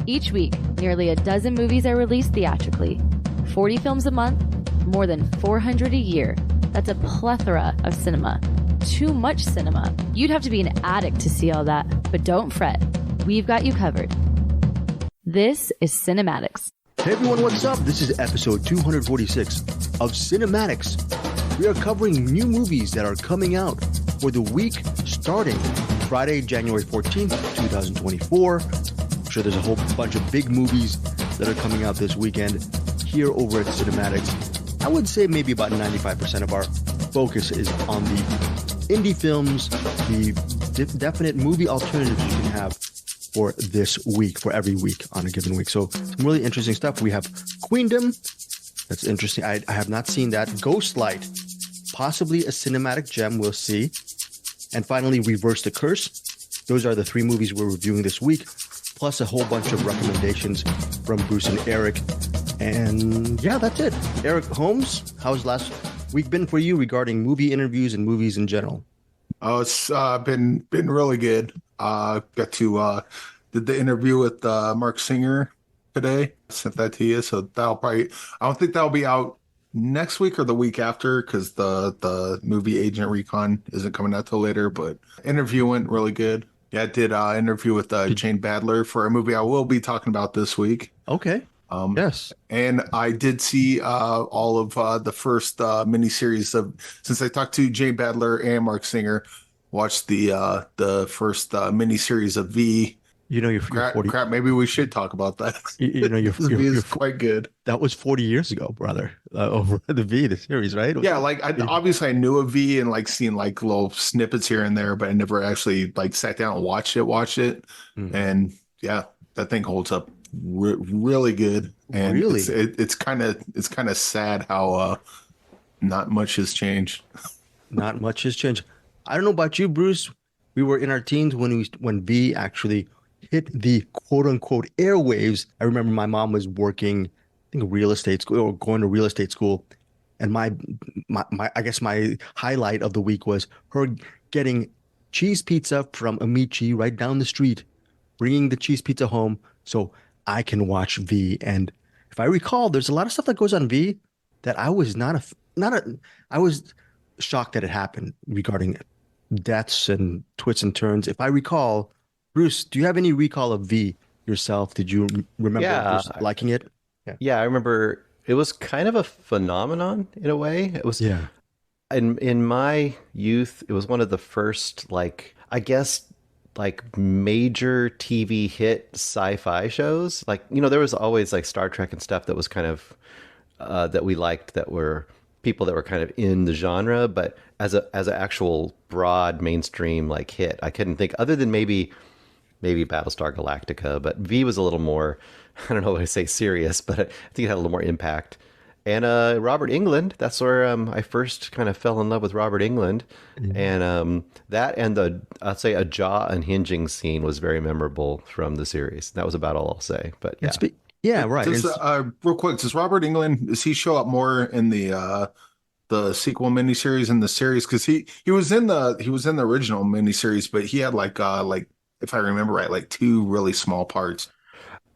Each week, nearly a dozen movies are released theatrically. 40 films a month, more than 400 a year. That's a plethora of cinema. Too much cinema. You'd have to be an addict to see all that, but don't fret. We've got you covered. This is CinemAddicts. Hey everyone, what's up? This is episode 246 of CinemAddicts. We are covering new movies that are coming out for the week starting Friday, January 14th, 2024. I'm sure there's a whole bunch of big movies that are coming out this weekend here over at CinemAddicts. I would say maybe about 95% of our focus is on the indie films, the definite movie alternatives you can have for this week, for every week on a given week. So some really interesting stuff. We have Queendom. That's interesting. I have not seen that. Ghostlight, possibly a cinematic gem. We'll see. And finally, Reverse the Curse. Those are the three movies we're reviewing this week, plus a whole bunch of recommendations from Bruce and Eric. And yeah, that's it. Eric, Holmes, how's last week been for you regarding movie interviews and movies in general? Oh, it's been really good. Got to did the interview with Mark Singer today. Sent that to you, so that'll probably, I don't think that'll be out next week or the week after because the movie Agent Recon isn't coming out till later. But interview went really good. Yeah, I did interview with Jane Badler for a movie I will be talking about this week. Okay. Yes. And I did see all of the first miniseries of, since I talked to Jane Badler and Mark Singer, watched the first miniseries of V. You know, you're 40. Crap, maybe we should talk about that. You know, you're quite good. That was 40 years ago, brother. Over the V, the series, right? Yeah, like obviously I knew of V and like seen like little snippets here and there, but I never actually like sat down and watched it. And yeah, that thing holds up really good. And really, it's kind of sad how not much has changed. Not much has changed. I don't know about you, Bruce. We were in our teens when V actually hit the quote unquote airwaves. I remember my mom was working, I think, real estate school or going to real estate school. And my I guess my highlight of the week was her getting cheese pizza from Amici right down the street, bringing the cheese pizza home so I can watch V. And if I recall, there's a lot of stuff that goes on V that I was I was shocked that it happened regarding deaths and twists and turns. If I recall, Bruce, do you have any recall of V yourself? Did you remember liking it? Yeah, I remember it was kind of a phenomenon in a way. It was, in my youth, it was one of the first, like, I guess, like major TV hit sci-fi shows. Like, you know, there was always like Star Trek and stuff that was kind of that we liked, that were people that were kind of in the genre, but as an actual broad mainstream like hit, I couldn't think, other than maybe Battlestar Galactica. But V was a little more, I don't know what to say, serious, but I think it had a little more impact. And Robert Englund, that's where I first kind of fell in love with Robert Englund. And that and I'd say a jaw unhinging scene was very memorable from the series. That was about all I'll say. But yeah. Right. Real quick, does Robert Englund, does he show up more in the sequel miniseries in the series? Because he was in the original miniseries, but he had like if I remember right, like two really small parts.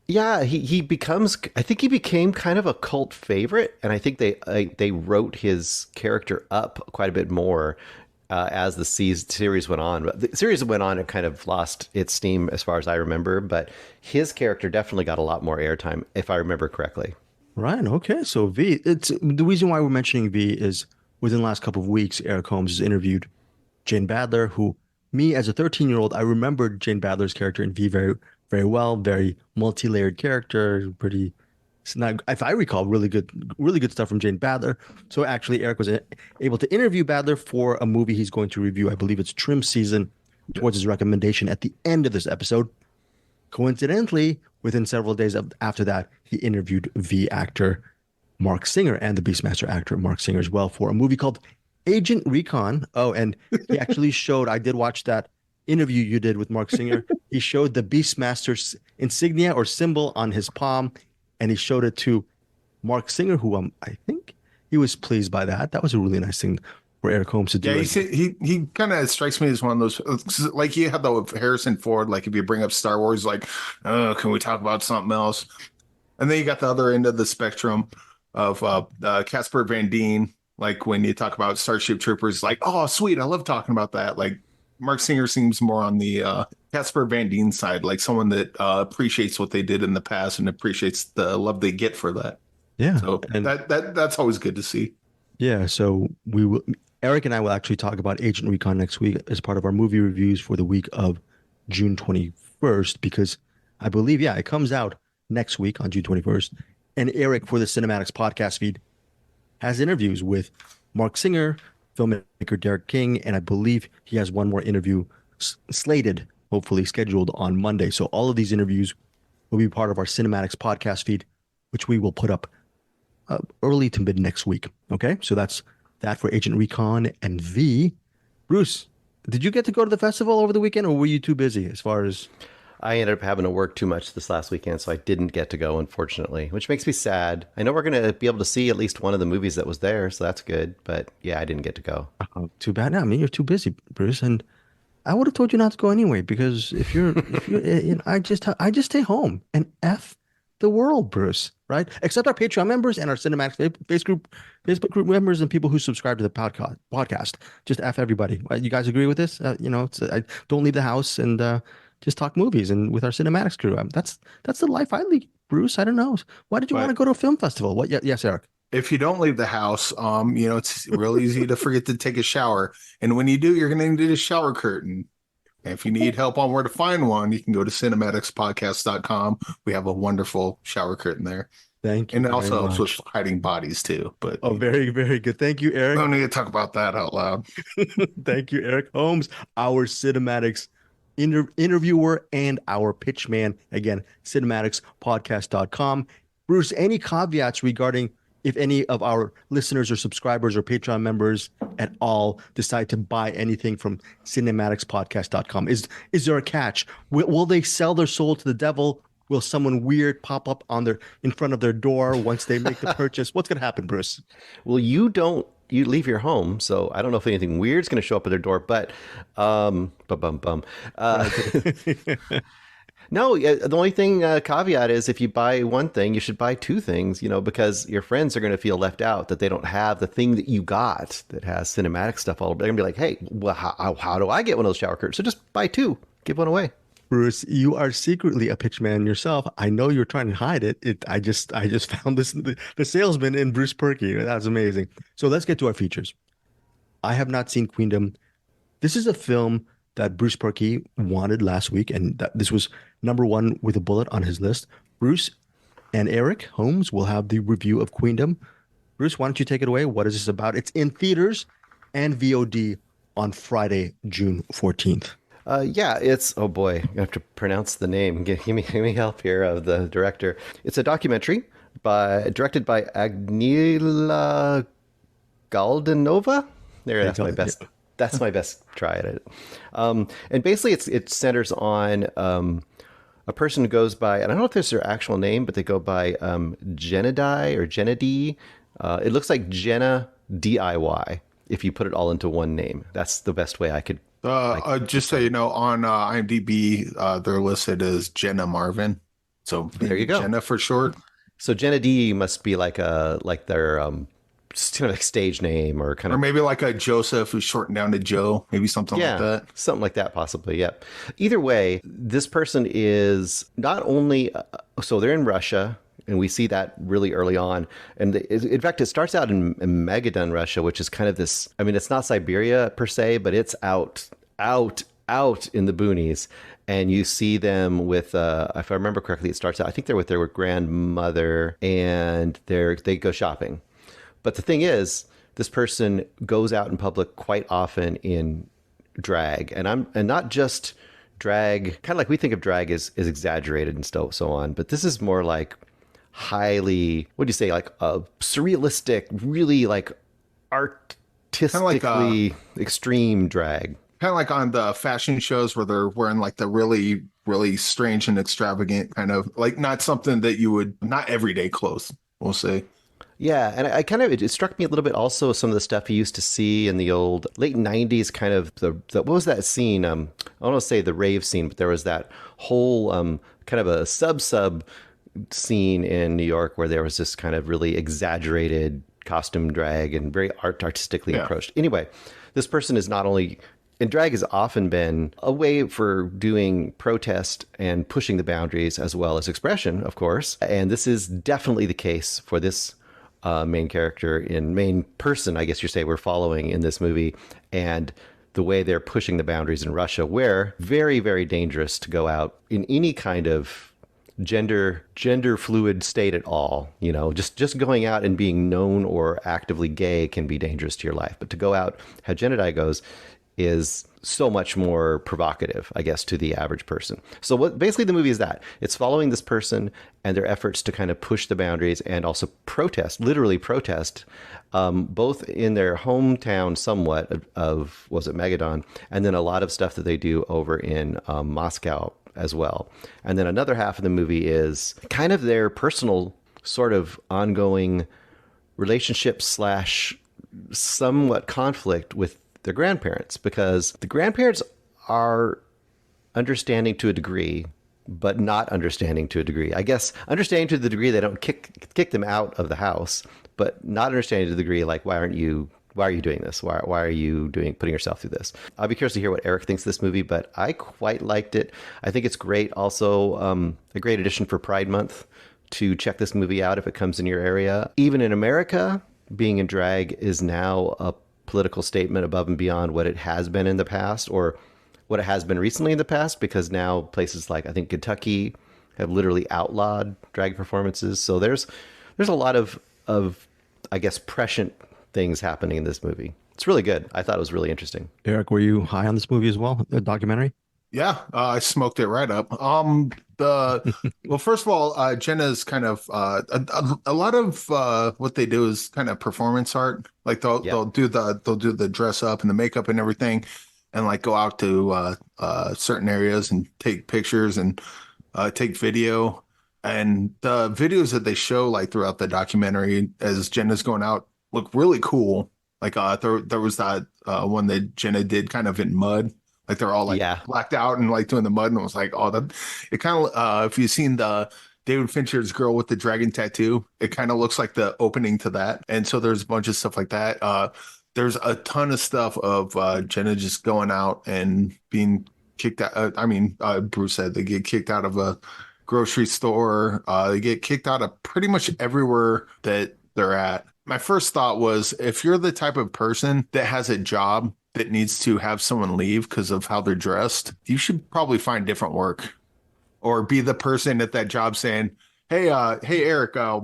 Yeah, he becomes, I think he became kind of a cult favorite, and I think they wrote his character up quite a bit more as the series went on. But the series went on, it kind of lost its steam as far as I remember, but his character definitely got a lot more airtime, if I remember correctly. Right. Okay. So V, it's the reason why we're mentioning V is within the last couple of weeks, Eric Holmes has interviewed Jane Badler, who, me as a 13-year-old, I remembered Jane Badler's character in V very, very well. Very multi-layered character. Pretty, it's not, if I recall, really good stuff from Jane Badler. So actually, Eric was able to interview Badler for a movie he's going to review. I believe it's Trim Season, towards his recommendation at the end of this episode. Coincidentally, within several days after that, he interviewed V actor Mark Singer and the Beastmaster actor Mark Singer as well for a movie called Agent Recon. Oh, and he actually showed, I did watch that interview you did with Mark Singer. He showed the Beastmaster's insignia or symbol on his palm, and he showed it to Mark Singer, who I think he was pleased by that. That was a really nice thing for Eric Holmes to do it. He kind of strikes me as one of those, like you had the Harrison Ford, like if you bring up Star Wars, like, oh, can we talk about something else? And then you got the other end of the spectrum of Casper Van Dien, like when you talk about Starship Troopers, like, oh, sweet, I love talking about that. Like Mark Singer seems more on the Casper Van Dien side, like someone that appreciates what they did in the past and appreciates the love they get for that. Yeah. So And that's always good to see. yeah, so Eric and I will actually talk about Agent Recon next week as part of our movie reviews for the week of June 21st, because I believe, it comes out next week on June 21st. And Eric, for the Cinematics podcast feed, has interviews with Mark Singer, filmmaker Derek King, and I believe he has one more interview slated, hopefully scheduled on Monday. So all of these interviews will be part of our Cinematics podcast feed, which we will put up early to mid next week. Okay, so that's that for Agent Recon and V. Bruce, did you get to go to the festival over the weekend, or were you too busy as far as... I ended up having to work too much this last weekend, so I didn't get to go, unfortunately, which makes me sad. I know we're going to be able to see at least one of the movies that was there, so that's good. But yeah, I didn't get to go. Too bad. No, I mean, you're too busy, Bruce, and I would have told you not to go anyway, because if you're I just stay home and F the world, Bruce, right? Except our Patreon members and our Cinematics Facebook group members and people who subscribe to the podcast. Just F everybody. You guys agree with this? I don't leave the house and just talk movies and with our Cinematics crew. That's the life I lead, Bruce. I don't know. Why did you want to go to a film festival? What? Yes, Eric. If you don't leave the house, it's real easy to forget to take a shower. And when you do, you're going to need a shower curtain. And if you need help on where to find one, you can go to CinemAddictsPodcast.com. We have a wonderful shower curtain there. Thank you. And it also helps with hiding bodies too. But very, very good. Thank you, Eric. I don't need to talk about that out loud. Thank you, Eric Holmes, our Cinematics interviewer and our pitch man. Again, CinematicsPodcast.com. Bruce, any caveats regarding if any of our listeners or subscribers or Patreon members at all decide to buy anything from CinematicsPodcast.com? Is there a catch? Will they sell their soul to the devil? Will someone weird pop up in front of their door once they make the purchase? What's going to happen, Bruce? Well, you leave your home, so I don't know if anything weird's going to show up at their door, but no, the only thing caveat is if you buy one thing, you should buy two things, because your friends are going to feel left out, that they don't have the thing that you got that has cinematic stuff all over. They're going to be like, hey, well, how do I get one of those shower curtains? So just buy two, give one away. Bruce, you are secretly a pitch man yourself. I know you're trying to hide it. I just found this, the salesman in Bruce Purkey. That's amazing. So let's get to our features. I have not seen Queendom. This is a film that Bruce Purkey wanted last week, and this was number one with a bullet on his list. Bruce and Eric Holmes will have the review of Queendom. Bruce, why don't you take it away? What is this about? It's in theaters and VOD on Friday, June 14th. It's, oh boy, I have to pronounce the name. Give me help here of the director. It's a documentary directed by Agnila Galdanova. That's my best. That's my best try at it. And basically it centers on a person who goes by, and I don't know if this is their actual name, but they go by Gennady or Gennady. It looks like Jenna DIY if you put it all into one name. That's the best way I could. Just so you know, on IMDb, they're listed as Jenna Marvin. So there you go. Jenna for short. So Jenna D must be like their kind of like stage name or maybe like a Joseph who's shortened down to Joe, maybe something like that. Something like that, possibly. Yep. Either way, this person is not only so they're in Russia. And we see that really early on. And in fact, it starts out in Magadan, Russia, which is kind of this, I mean, it's not Siberia per se, but it's out in the boonies. And you see them with, if I remember correctly, it starts out, I think they're with their grandmother and they go shopping. But the thing is, this person goes out in public quite often in drag. And not just drag, kind of like we think of drag as exaggerated and so on. But this is more like highly, what do you say, like surrealistic, really like artistically extreme drag. Kind of like on the fashion shows where they're wearing like the really, really strange and extravagant kind of, like not something that you would, not everyday clothes, we'll say. Yeah, and I kind of it struck me a little bit also some of the stuff you used to see in the old late '90s kind of the what was that scene? I don't want to say the rave scene, but there was that whole kind of a sub scene in New York where there was this kind of really exaggerated costume drag and very artistically approached. Anyway, this person is not only and drag has often been a way for doing protest and pushing the boundaries as well as expression, of course. And this is definitely the case for this main character in main person, I guess you say, we're following in this movie. And the way they're pushing the boundaries in Russia, where very, very dangerous to go out in any kind of gender fluid state at all. You know, just going out and being known or actively gay can be dangerous to your life. But to go out, how Jedi goes, is so much more provocative, I guess, to the average person. So what basically the movie is that it's following this person and their efforts to kind of push the boundaries and also protest, literally protest, both in their hometown somewhat of was it Magadan, and then a lot of stuff that they do over in Moscow as well. And then another half of the movie is kind of their personal sort of ongoing relationship / somewhat conflict with their grandparents, because the grandparents are understanding to a degree, but not understanding to a degree. I guess understanding to the degree they don't kick them out of the house, but not understanding to the degree like, why are you doing this? Why are you putting yourself through this? I'll be curious to hear what Eric thinks of this movie, but I quite liked it. I think it's great. Also, a great addition for Pride Month to check this movie out if it comes in your area. Even in America, being in drag is now a political statement above and beyond what it has been in the past or what it has been recently in the past, because now places like I think Kentucky have literally outlawed drag performances. So there's a lot of I guess prescient things happening in this movie. It's really good. I thought it was really interesting. Eric, were you high on this movie as well? The documentary? Yeah, I smoked it right up. Well, first of all, Jenna's kind of a lot of what they do is kind of performance art. Like they'll do the dress up and the makeup and everything, and like go out to certain areas and take pictures and take video. And the videos that they show like throughout the documentary as Jenna's going out look really cool. Like there was that one that Jenna did kind of in mud. Like they're all like blacked out and like doing the mud, and it was like, oh, that it kind of if you've seen the David Fincher's Girl with the Dragon Tattoo, it kind of looks like the opening to that. And so there's a bunch of stuff like that. There's a ton of stuff of Jenna just going out and being kicked out. Bruce said they get kicked out of a grocery store. They get kicked out of pretty much everywhere that they're at. My first thought was, if you're the type of person that has a job that needs to have someone leave because of how they're dressed, you should probably find different work, or be the person at that job saying, hey Eric, why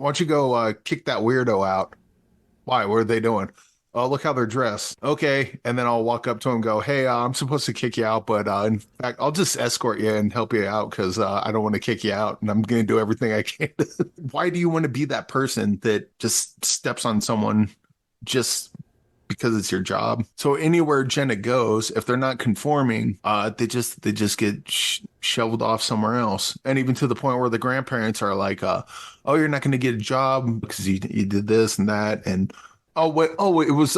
don't you go kick that weirdo out? Why? What are they doing? Oh, look how they're dressed. Okay. And then I'll walk up to him and go, hey, I'm supposed to kick you out, but in fact, I'll just escort you and help you out because I don't want to kick you out, and I'm going to do everything I can. Why do you want to be that person that just steps on someone just because it's your job? So anywhere Jenna goes, if they're not conforming, they just get shoveled off somewhere else. And even to the point where the grandparents are like, oh, you're not going to get a job because you did this and that. And it was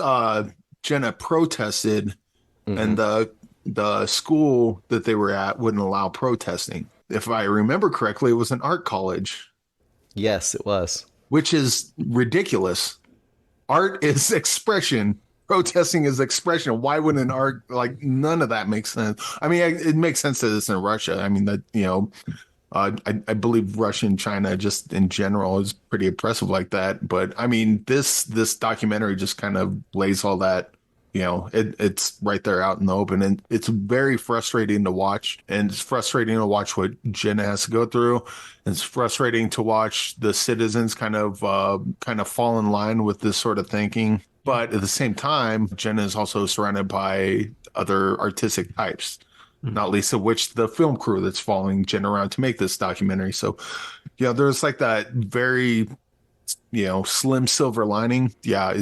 Jenna protested, and the school that they were at wouldn't allow protesting. If I remember correctly, it was an art college. Yes, it was. Which is ridiculous. Art is expression. Protesting is expression. Why wouldn't art, like, none of that makes sense? I mean, it makes sense that it's in Russia. I mean, that, you know, I believe Russia and China just in general is pretty oppressive like that. But I mean, this documentary just kind of lays all that, you know, it's right there out in the open, and it's very frustrating to watch. And it's frustrating to watch what Jenna has to go through. It's frustrating to watch the citizens kind of fall in line with this sort of thinking. But at the same time, Jenna is also surrounded by other artistic types, not least of which the film crew that's following Jenna around to make this documentary. So, you know, there's like that very, you know, slim silver lining. Yeah,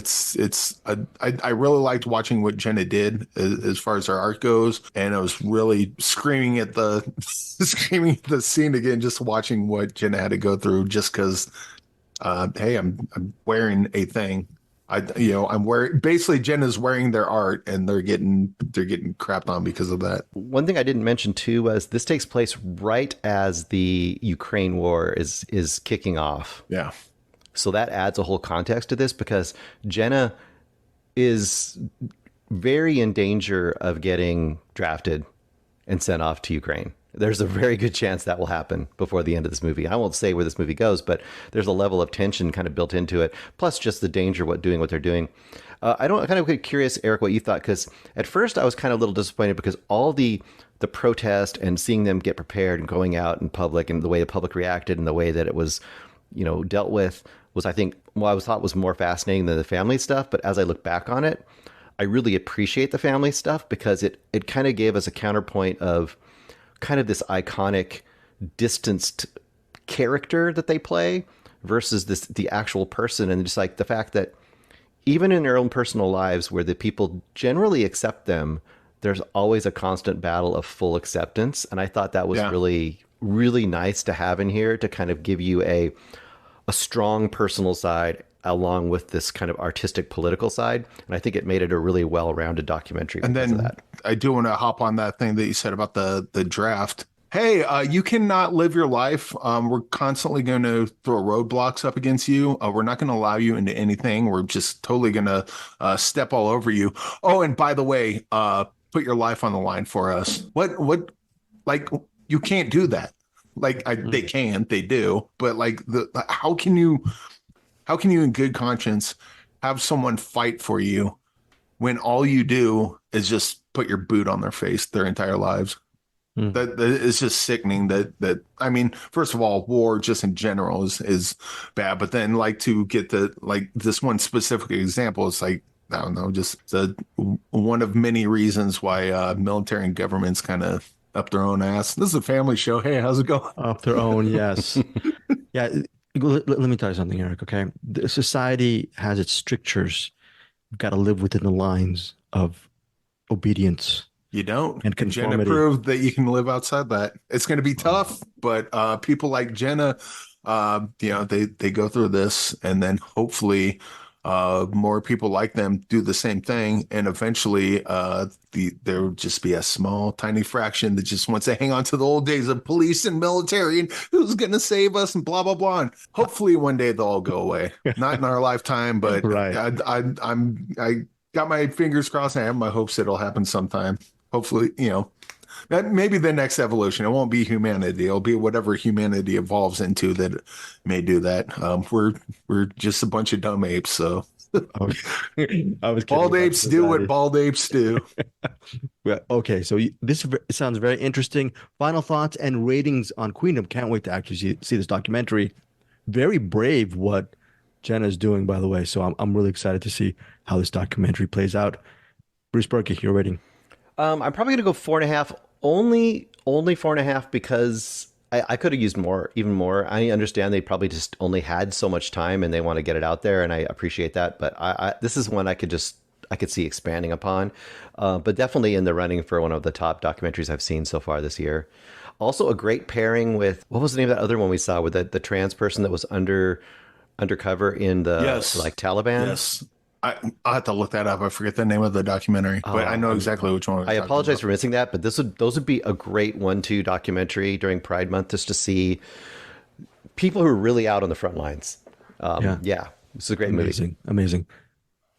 I really liked watching what Jenna did as far as her art goes, and I was really screaming at the scene again, just watching what Jenna had to go through, just because hey, I'm wearing a thing. I'm wearing, basically Jenna's wearing their art, and they're getting crapped on because of that. One thing I didn't mention too was this takes place right as the Ukraine war is kicking off. Yeah. So that adds a whole context to this, because Jenna is very in danger of getting drafted and sent off to Ukraine. There's a very good chance that will happen before the end of this movie. I won't say where this movie goes, but there's a level of tension kind of built into it, plus just the danger of doing what they're doing. I'm kind of curious, Eric, what you thought, because at first I was kind of a little disappointed because all the protest and seeing them get prepared and going out in public and the way the public reacted and the way that it was, dealt with was, I think, thought was more fascinating than the family stuff. But as I look back on it, I really appreciate the family stuff because it kind of gave us a counterpoint of kind of this iconic distanced character that they play versus the actual person. And just like the fact that even in their own personal lives where the people generally accept them, there's always a constant battle of full acceptance. And I thought that was really, really nice to have in here to kind of give you a strong personal side along with this kind of artistic political side. And I think it made it a really well-rounded documentary. And then I do want to hop on that thing that you said about the draft. Hey, you cannot live your life. We're constantly going to throw roadblocks up against you. We're not going to allow you into anything. We're just totally going to step all over you. Oh, and by the way, put your life on the line for us. What, like, you can't do that. Like, they can, they do. But like, how can you in good conscience have someone fight for you when all you do is just put your boot on their face their entire lives? That is just sickening. That I mean, first of all, war just in general is bad, but then like to get this one specific example, it's like, I don't know, just one of many reasons why military and governments kind of up their own ass. This is a family show. Hey, how's it going? Up their own, yes. Yeah. Let me tell you something, Eric, okay? The society has its strictures. You've got to live within the lines of obedience. You don't. And conformity. Jenna proved that you can live outside that. It's going to be tough, but people like Jenna, they go through this, and then hopefully more people like them do the same thing, and eventually there will just be a small, tiny fraction that just wants to hang on to the old days of police and military and who's going to save us and blah blah blah. And hopefully one day they'll all go away. Not in our lifetime, but right. I got my fingers crossed. I have my hopes it'll happen sometime. Hopefully, that maybe the next evolution. It won't be humanity. It'll be whatever humanity evolves into that may do that. We're just a bunch of dumb apes. So I was bald apes do what bald apes do. Well, okay, so this sounds very interesting. Final thoughts and ratings on Queendom. Can't wait to actually see this documentary. Very brave what Jenna's doing, by the way. So I'm really excited to see how this documentary plays out. Bruce Purkey, your rating. I'm probably going to go 4.5. Only 4.5 because I could have used even more. I understand they probably just only had so much time and they want to get it out there, and I appreciate that. But this is one I could see expanding upon. But definitely in the running for one of the top documentaries I've seen so far this year. Also a great pairing with, what was the name of that other one we saw with the trans person that was undercover in the Taliban? Yes. I'll have to look that up. I forget the name of the documentary, but I know exactly which one. I apologize for missing that, but those would be a great 1-2 documentary during Pride Month, just to see people who are really out on the front lines. Yeah, this is a great movie. Amazing.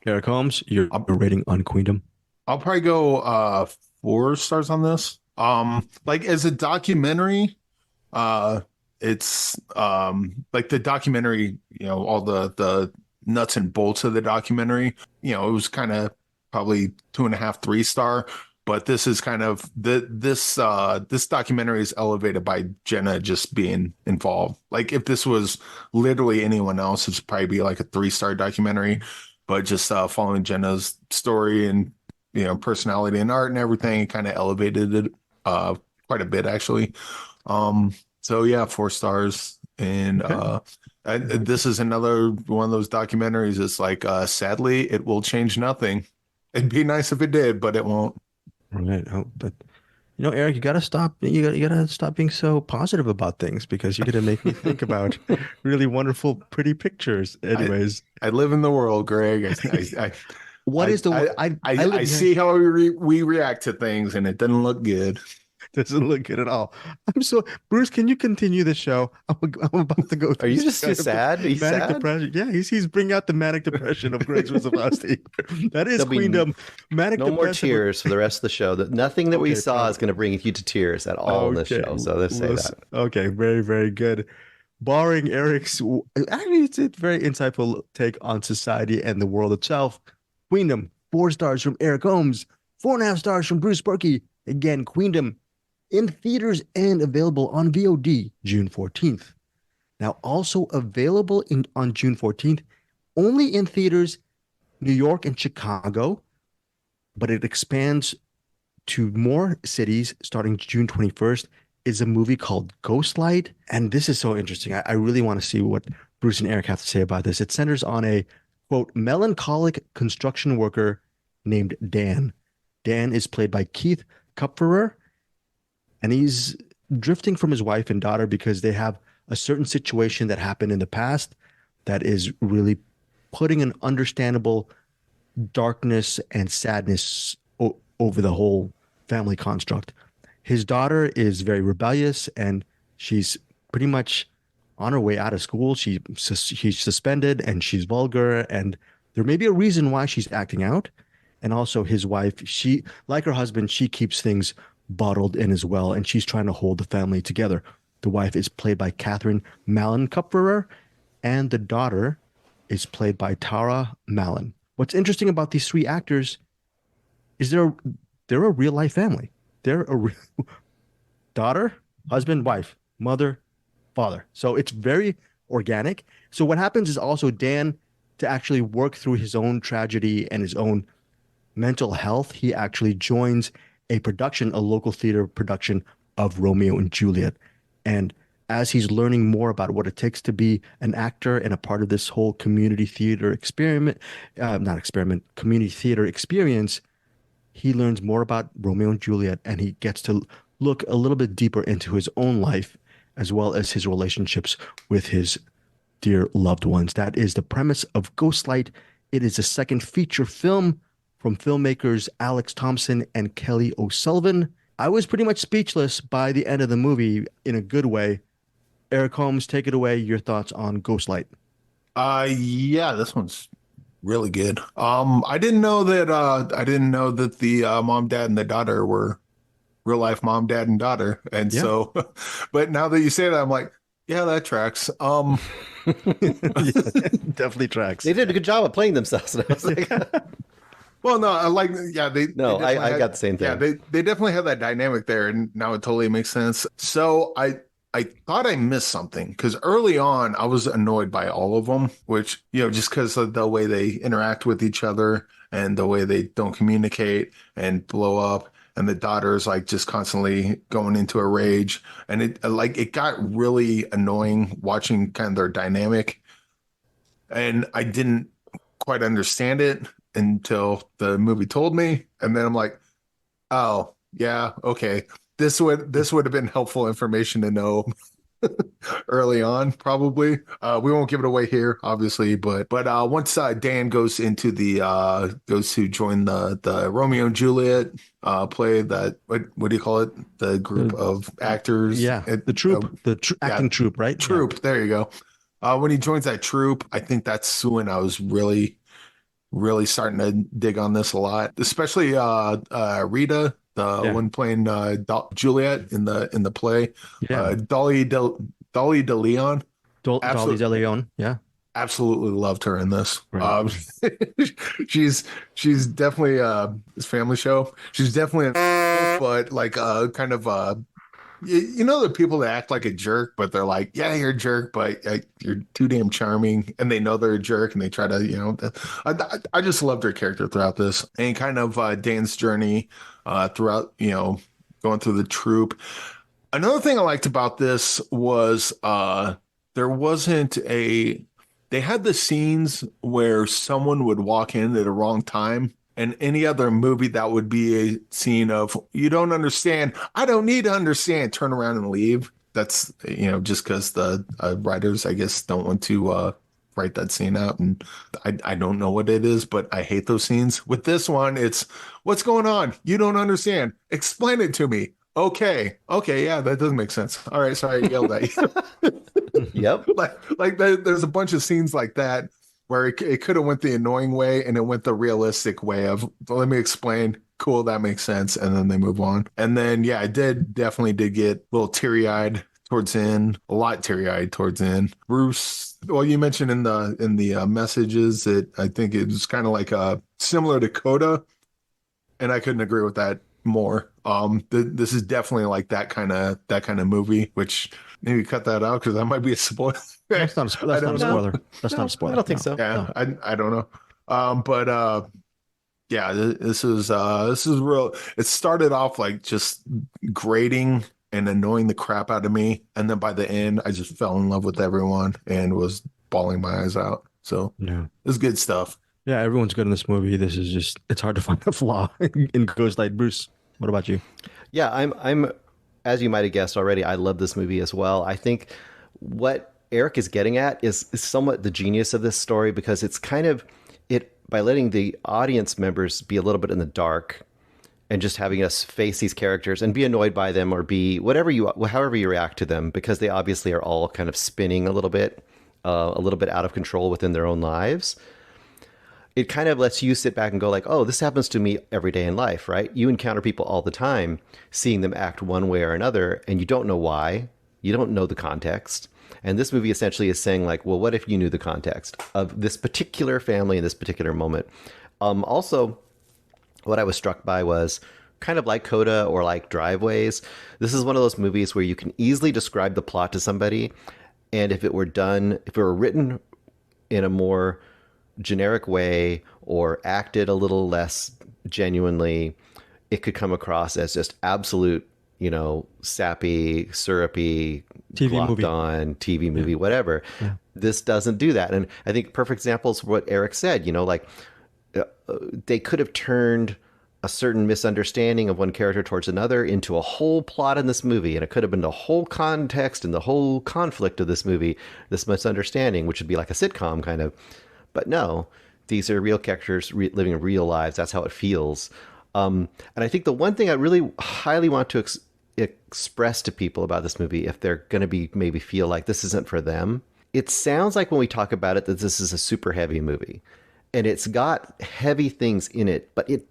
Eric Holmes, your rating on Queendom? I'll probably go 4 stars on this. Like as a documentary, it's like the documentary, all the nuts and bolts of the documentary, it was kind of probably 2.5, 3 star, but this is kind of this documentary is elevated by Jenna just being involved. Like if this was literally anyone else, it'd probably be like a 3-star documentary, but just following Jenna's story and personality and art and everything, it kind of elevated it quite a bit actually. So yeah, 4 stars. And this is another one of those documentaries. It's like, sadly, it will change nothing. It'd be nice if it did, but it won't. Right. You know, Eric, you gotta stop. You gotta stop being so positive about things because you're gonna make me think about really wonderful, pretty pictures. I Anyways, I live in the world, Greg. what is the I I live here. see how we react to things, and it doesn't look good. Doesn't look good at all. I'm so Bruce. Can you continue the show? I'm about to go Are through you some just too kind of sad? Are you manic sad? depression. Yeah, he's bringing out the manic depression of Greg Srisavasdi. That is There'll be Queendom. Manic no more depressive. tears for the rest of the show. Nothing that we Okay, saw is probably. going to bring you to tears at all in this Okay, show. So let's say that. okay, very, very good. Barring Eric's, actually, it's a very insightful take on society and the world itself. Queendom, 4 stars from Eric Holmes, 4.5 stars from Bruce Purkey. Again, Queendom in theaters and available on VOD June 14th. Now, also available on June 14th, only in theaters, New York and Chicago, but it expands to more cities starting June 21st, is a movie called Ghostlight. And this is so interesting. I really want to see what Bruce and Eric have to say about this. It centers on a, quote, melancholic construction worker named Dan. Dan is played by Keith Kupferer, and he's drifting from his wife and daughter because they have a certain situation that happened in the past that is really putting an understandable darkness and sadness over the whole family construct. His daughter is very rebellious and she's pretty much on her way out of school. She's suspended and she's vulgar, and there may be a reason why she's acting out. And also his wife, she, like her husband, she keeps things bottled in as well, and she's trying to hold the family together. The wife is played by Catherine Malin Kupferer, and the daughter is played by Tara Malin. What's interesting about these three actors is they're a real life family. They're a daughter, husband, wife, mother, father. So it's very organic. So what happens is also Dan, to actually work through his own tragedy and his own mental health, he actually joins a local theater production of Romeo and Juliet. And as he's learning more about what it takes to be an actor and a part of this whole community theater community theater experience, he learns more about Romeo and Juliet, and he gets to look a little bit deeper into his own life as well as his relationships with his dear loved ones. That is the premise of Ghostlight. It is a second feature film from filmmakers Alex Thompson and Kelly O'Sullivan. I was pretty much speechless by the end of the movie in a good way. Eric Holmes, take it away. Your thoughts on Ghostlight? Yeah, this one's really good. I didn't know that the mom, dad, and the daughter were real life mom, dad, and daughter. And Yeah. so, but now that you say that, I'm like, yeah, that tracks. Yeah, definitely tracks. They did a good job of playing themselves. And I was like, Well, no, I like, yeah, no, definitely I got the same thing. Yeah, they definitely have that dynamic there, and now it totally makes sense. So I thought I missed something because early on I was annoyed by all of them, which, just because of the way they interact with each other and the way they don't communicate and blow up, and the daughter's like just constantly going into a rage, and it got really annoying watching kind of their dynamic, and I didn't quite understand it until the movie told me, and then I'm like, oh yeah, okay. This would have been helpful information to know early on, probably. We won't give it away here, obviously, but once Dan goes to join the Romeo and Juliet play, that what do you call it? The group of actors. Yeah, the troupe, acting troupe, right? Troupe. Yeah. There you go. When he joins that troupe, I think that's when I was really starting to dig on this a lot, especially Rita, the one playing Juliet in the play. Yeah. Dolly De Leon. Dolly De Leon. Yeah. Absolutely loved her in this. Right. She's definitely this family show. She's definitely but like kind of the people that act like a jerk, but they're like, yeah, you're a jerk, but you're too damn charming, and they know they're a jerk, and they try to, I just loved her character throughout this, and kind of Dan's journey throughout, going through the troupe. Another thing I liked about this was they had the scenes where someone would walk in at the wrong time, And any other movie that would be a scene of, you don't understand, I don't need to understand, turn around and leave. That's, just because the writers, I guess, don't want to write that scene out. And I don't know what it is, but I hate those scenes. With this one, it's, what's going on? You don't understand. Explain it to me. Okay. Okay. Yeah, that doesn't make sense. All right. Sorry, I yelled at you. Yep. There's a bunch of scenes like that where it could have went the annoying way and it went the realistic way of, let me explain. Cool, that makes sense. And then they move on. And then, yeah, I definitely did get a little teary-eyed towards the end, a lot teary-eyed towards the end. Bruce, well, you mentioned in the messages that I think it was kind of like similar to Coda, and I couldn't agree with that more. This is definitely like that kind of movie, which maybe cut that out because that might be a spoiler. That's not a spoiler. That's not a spoiler. I don't think so. Yeah, no. I don't know. But yeah, this is real. It started off like just grating and annoying the crap out of me, and then by the end, I just fell in love with everyone and was bawling my eyes out. So Yeah. it's good stuff. Yeah, everyone's good in this movie. This is just, it's hard to find a flaw in Ghostlight. Bruce, what about you? Yeah, I'm as you might have guessed already, I love this movie as well. I think what Eric is getting at is somewhat the genius of this story, because it's kind of it by letting the audience members be a little bit in the dark and just having us face these characters and be annoyed by them or be however you react to them, because they obviously are all kind of spinning a little bit out of control within their own lives. It kind of lets you sit back and go like, oh, this happens to me every day in life, right? You encounter people all the time, seeing them act one way or another, and you don't know why. You don't know the context. And this movie essentially is saying like, well, what if you knew the context of this particular family in this particular moment? Also, what I was struck by was kind of like Coda or like Driveways. This is one of those movies where you can easily describe the plot to somebody. And if it were written in a more generic way or acted a little less genuinely, it could come across as just absolute, sappy, syrupy, TV movie. on TV movie, whatever. Yeah. This doesn't do that. And I think perfect examples of what Eric said, they could have turned a certain misunderstanding of one character towards another into a whole plot in this movie. And it could have been the whole context and the whole conflict of this movie, this misunderstanding, which would be like a sitcom kind of. But no, these are real characters living real lives. That's how it feels. And I think the one thing I really highly want to express to people about this movie, if they're going to be maybe feel like this isn't for them, it sounds like when we talk about it that this is a super heavy movie. And it's got heavy things in it, but it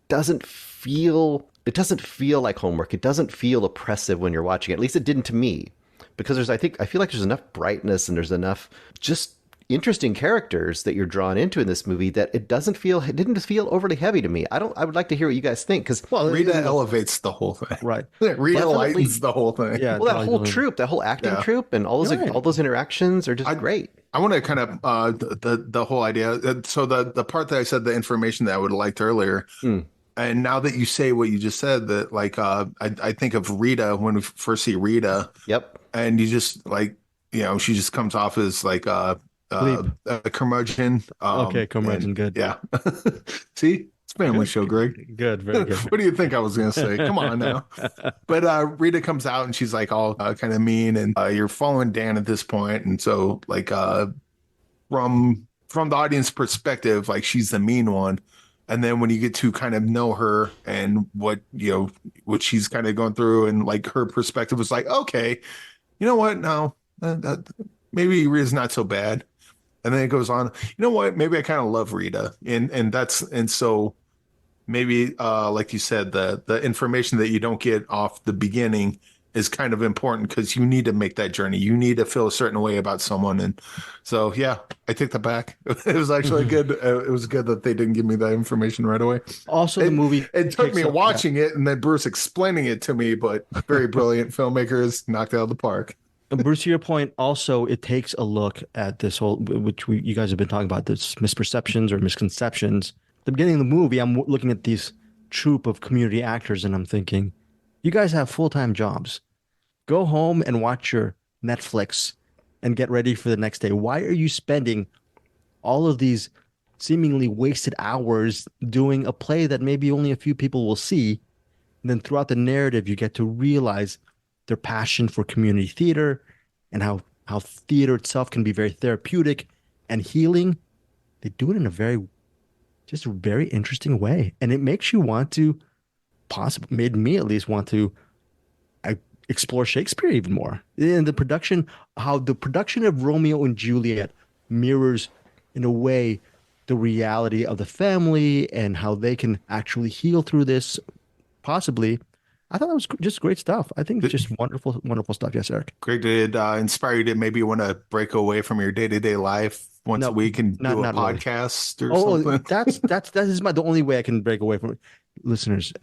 doesn't feel like homework. It doesn't feel oppressive when you're watching it. At least it didn't to me. Because I feel like there's enough brightness and there's enough just interesting characters that you're drawn into in this movie that it didn't feel overly heavy to me. I would like to hear what you guys think, because Rita elevates the whole thing. Right. Rita lightens the whole thing. Yeah. Well, that whole troupe, that whole acting troupe, and all those interactions are just great. I want to kind of the whole idea. So the part that I said, the information that I would have liked earlier, and now that you say what you just said, that like I think of Rita when we first see Rita. Yep. And you just like, she just comes off as like a curmudgeon. Curmudgeon, good. Yeah. See, it's a family show, Greg. Good, very good. What do you think I was going to say? Come on now. But Rita comes out and she's like all kind of mean, and you're following Dan at this point, and so like from the audience perspective, like she's the mean one. And then when you get to kind of know her and what she's kind of going through, and like her perspective was like, okay, you know what? No, maybe Rita's not so bad. And then it goes on, you know what? Maybe I kind of love Rita. And so maybe, like you said, the information that you don't get off the beginning is kind of important, because you need to make that journey. You need to feel a certain way about someone. And so, yeah, I take that back. It was actually good. It was good that they didn't give me that information right away. Also, the movie, it took me watching it and then Bruce explaining it to me, but very brilliant filmmakers knocked it out of the park. Bruce, to your point, also, it takes a look at this whole, you guys have been talking about, this misperceptions or misconceptions. At the beginning of the movie, I'm looking at these troupe of community actors and I'm thinking, you guys have full-time jobs. Go home and watch your Netflix and get ready for the next day. Why are you spending all of these seemingly wasted hours doing a play that maybe only a few people will see. And then throughout the narrative, you get to realize their passion for community theater and how theater itself can be very therapeutic and healing. They do it in a very interesting way. And it makes you want to, made me at least want to explore Shakespeare even more. And the production, how the production of Romeo and Juliet mirrors, in a way, the reality of the family and how they can actually heal through this, possibly. I thought that was just great stuff. I think it's just wonderful, wonderful stuff. Yes, Eric. Greg, did inspire you to maybe want to break away from your day-to-day life once a week and do a podcast or something? That is the only way I can break away from it. Listeners,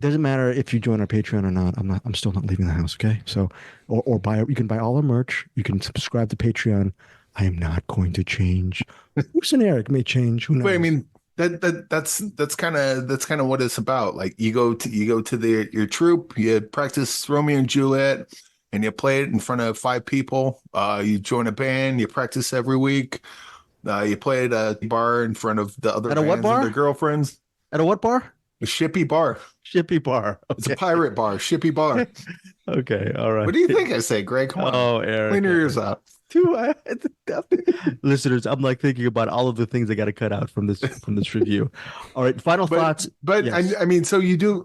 doesn't matter if you join our Patreon or not. I'm still not leaving the house. Okay. So, or you can buy all our merch. You can subscribe to Patreon. I am not going to change. Bruce and Eric may change. Who knows? But I mean, that's kind of what it's about. Like you go to your troupe, you practice Romeo and Juliet, and you play it in front of 5 people. You join a band, you practice every week. You play at a bar in front of the other bands and their girlfriends. At a what bar? A shippy bar. Shippy bar. Okay. It's a pirate bar. Shippy bar. Okay. All right. What do you think I say, Greg? Come on. Oh, Eric. Clean your ears out. Listeners, I'm like thinking about all of the things I got to cut out from this review. All right, final thoughts. But yes. I mean, so you do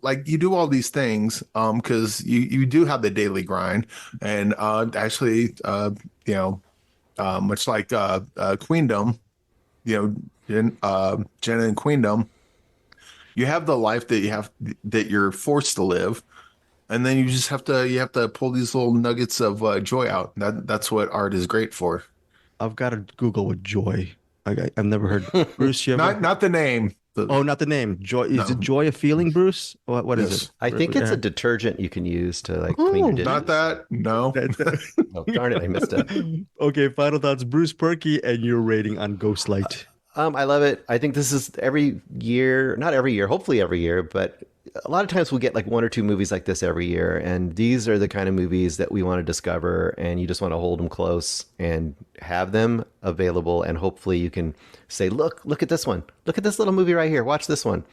all these things because you do have the daily grind, and actually much like Queendom, Jenna and Queendom, you have the life that you're forced to live. And then you have to pull these little nuggets of joy out. That's what art is great for. I've got to Google what joy. I've never heard. Bruce, you ever... not the name. Not the name. Joy. Is it joy of feeling, Bruce? What is it? I think it's a detergent you can use to clean your dishes. Not that. No. Oh, darn it! I missed it. Okay. Final thoughts, Bruce Purkey, and your rating on Ghostlight. I love it. I think this is every year, not every year, hopefully every year, but a lot of times we get like 1 or 2 movies like this every year. And these are the kind of movies that we want to discover, and you just want to hold them close and have them available. And hopefully you can say, look at this one. Look at this little movie right here. Watch this one.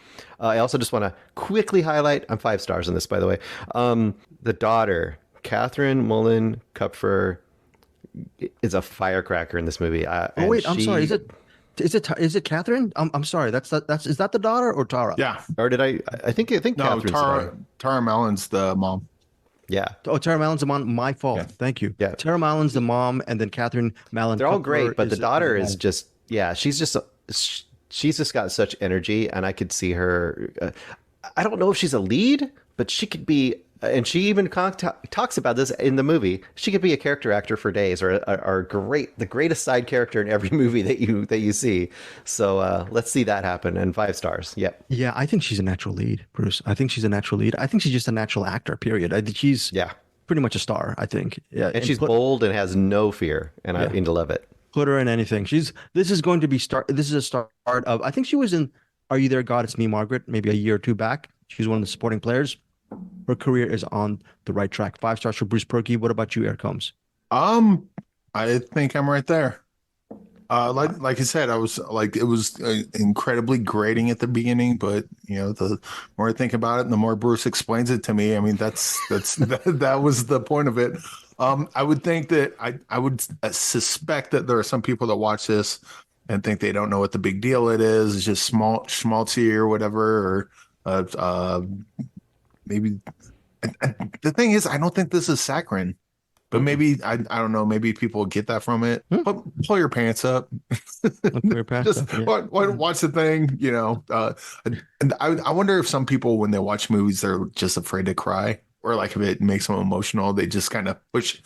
I also just want to quickly highlight, I'm 5 stars on this, by the way. The daughter, Catherine Mullen Kupfer, is a firecracker in this movie. I'm sorry. Is it Catherine? I'm sorry. Is that the daughter or Tara? Yeah. Or did I think no, Catherine's the daughter. Tara Mallon's the mom. Yeah. Oh, Tara Mallon's the mom. My fault. Yeah. Thank you. Yeah. Tara Mallon's the mom, and then Catherine Mallon. They're all great, but the daughter is just, she's just got such energy, and I could see her. I don't know if she's a lead, but she could be. And she even talks about this in the movie. She could be a character actor for days, or the greatest side character in every movie that you see. So let's see that happen. And 5 stars. Yep. Yeah, I think she's a natural lead, Bruce. I think she's a natural lead. I think she's just a natural actor. Period. I think she's pretty much a star. I think. Yeah, and she's bold and has no fear, and I seem to love it. Put her in anything. This is going to be This is a start of. I think she was in Are You There, God? It's Me, Margaret. Maybe a year or 2 back. She was one of the supporting players. Her career is on the right track. 5 stars for Bruce Purkey. What about you, Eric Holmes? I think I'm right there. Like I said, I was like, it was incredibly grating at the beginning, but the more I think about it, and the more Bruce explains it to me, I mean, that was the point of it. I would think that I would suspect that there are some people that watch this and think they don't know what the big deal it is. It's just schmaltzy or whatever, or maybe. The thing is, I don't think this is saccharine. But maybe I don't know. Maybe people get that from it. Pull your pants up. Pull your pants Just up, yeah. watch the thing. And I wonder if some people, when they watch movies, they're just afraid to cry, or like if it makes them emotional, they just kind of push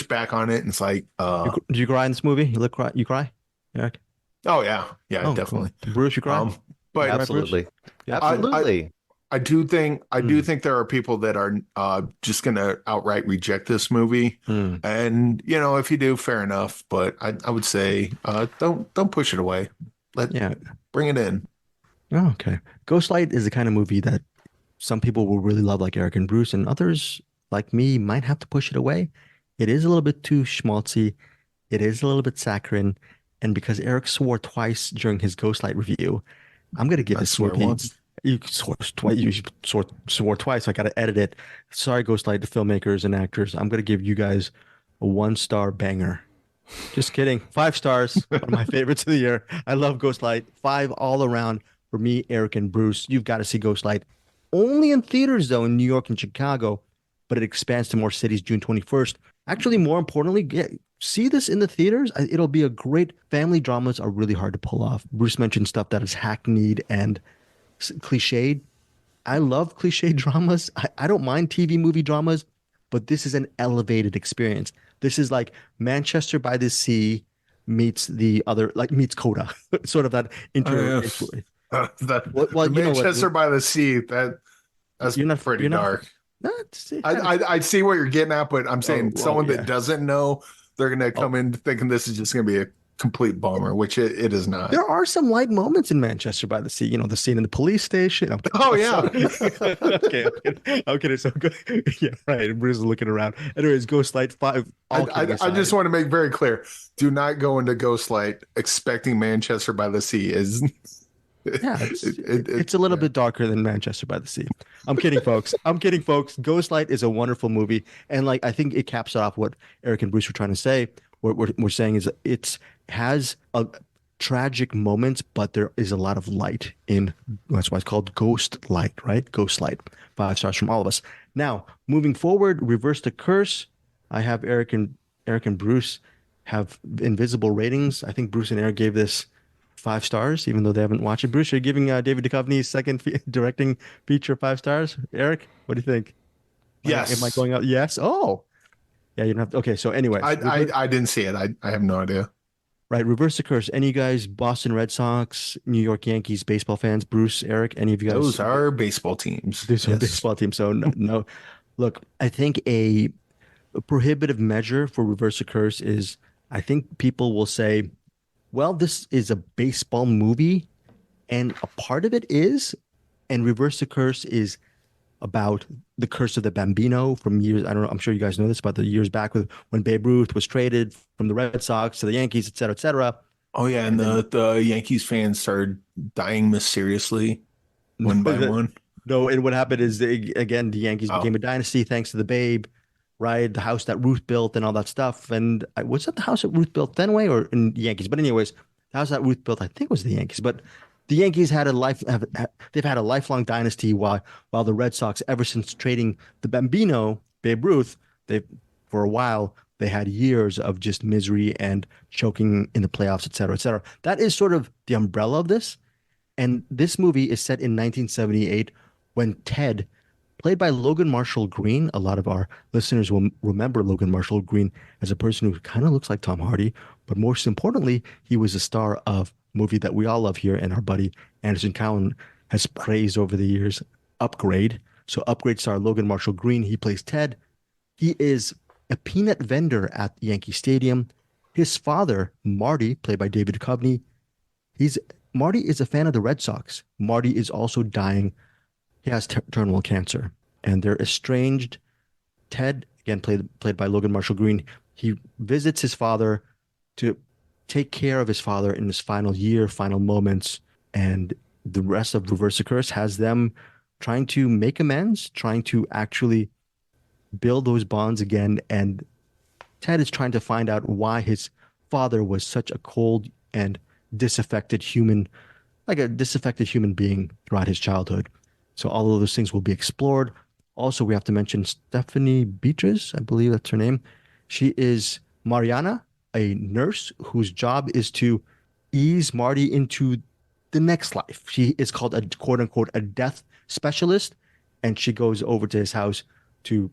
back on it. And it's like, do you cry in this movie? You cry, Eric? Oh yeah, definitely. Cool. Bruce, you cry? But absolutely, Yeah. absolutely. I do think there are people that are just going to outright reject this movie, and if you do, fair enough. But I would say don't push it away. Bring it in. Oh, okay. Ghostlight is the kind of movie that some people will really love, like Eric and Bruce, and others like me might have to push it away. It is a little bit too schmaltzy. It is a little bit saccharine, And because Eric swore twice during his Ghostlight review, I'm going to give I this swear movie. once. You swore twice. You swore twice. So I got to edit it. Sorry, Ghostlight, the filmmakers and actors. I'm going to give you guys a 1-star banger. Just kidding. 5 stars. One of my favorites of the year. I love Ghostlight. 5 all around for me, Eric, and Bruce. You've got to see Ghostlight. Only in theaters, though, in New York and Chicago, but it expands to more cities June 21st. Actually, more importantly, see this in the theaters. It'll be a great family. Dramas are really hard to pull off. Bruce mentioned stuff that is hackneyed and cliched. I love cliched dramas. I don't mind TV movie dramas, but this is an elevated experience. This is like Manchester by the Sea meets the other, like meets Coda, sort of that The Manchester by the Sea, that's pretty dark. I see what you're getting at, but I'm saying someone that doesn't know, they're going to come in thinking this is just going to be a complete bummer, which it is not. There are some light moments in Manchester by the Sea. You know, the scene in the police station. Oh, yeah. Okay, so good. Yeah, right. Bruce is looking around. Anyways, Ghostlight 5. I just want to make very clear. Do not go into Ghostlight expecting Manchester by the Sea. It's a little bit darker than Manchester by the Sea. I'm kidding, folks. Ghostlight is a wonderful movie. And like, I think it caps off what Eric and Bruce were trying to say. What we're saying is it has a tragic moments, but there is a lot of light in. That's why it's called Ghostlight, right? Ghostlight. 5 stars from all of us. Now, moving forward, Reverse the Curse. I have Eric and Bruce have invisible ratings. I think Bruce and Eric gave this 5 stars, even though they haven't watched it. Bruce, you're giving David Duchovny's second directing feature 5 stars. Eric, what do you think? Yes. Am I going out? Yes. Oh, yeah. You don't have to. Okay. So anyway, I didn't see it. I have no idea. Right. Reverse the Curse. Any of you guys, Boston Red Sox, New York Yankees baseball fans? Bruce, Eric, any of you guys? Those are baseball teams. These are baseball teams. So no. Look, I think a prohibitive measure for Reverse the Curse is, I think people will say, well, this is a baseball movie, and a part of it is, and Reverse the Curse is about the curse of the Bambino from years. I don't know. I'm sure you guys know this about the years back with when Babe Ruth was traded from the Red Sox to the Yankees, et cetera, et cetera. Oh yeah, and the Yankees fans started dying mysteriously one by one. No, and what happened is the Yankees became a dynasty thanks to the Babe, right? The house that Ruth built and all that stuff. And was that the house that Ruth built Fenway or in the Yankees? But anyways, the house that Ruth built, I think, was the Yankees. But the Yankees had they've had a lifelong dynasty while the Red Sox, ever since trading the Bambino, Babe Ruth, for a while they had years of just misery and choking in the playoffs, et cetera, et cetera. That is sort of the umbrella of this. And this movie is set in 1978 when Ted, played by Logan Marshall Green. A lot of our listeners will remember Logan Marshall Green as a person who kind of looks like Tom Hardy, but most importantly, he was a star of a movie that we all love here, and our buddy Anderson Cowan has praised over the years, Upgrade. So Upgrade star Logan Marshall Green, he plays Ted. He is a peanut vendor at Yankee Stadium. His father, Marty, played by David Duchovny, Marty is a fan of the Red Sox. Marty is also dying. He has terminal cancer, and they're estranged. Ted, again played by Logan Marshall Green, he visits his father to take care of his father in his final moments, and the rest of Reverse the Curse has them trying to make amends, trying to actually build those bonds again, and Ted is trying to find out why his father was such a cold and disaffected human being throughout his childhood. So all of those things will be explored. Also, we have to mention Stephanie Beatriz, I believe that's her name. She is Mariana, a nurse whose job is to ease Marty into the next life. She is called a quote unquote a death specialist, and she goes over to his house to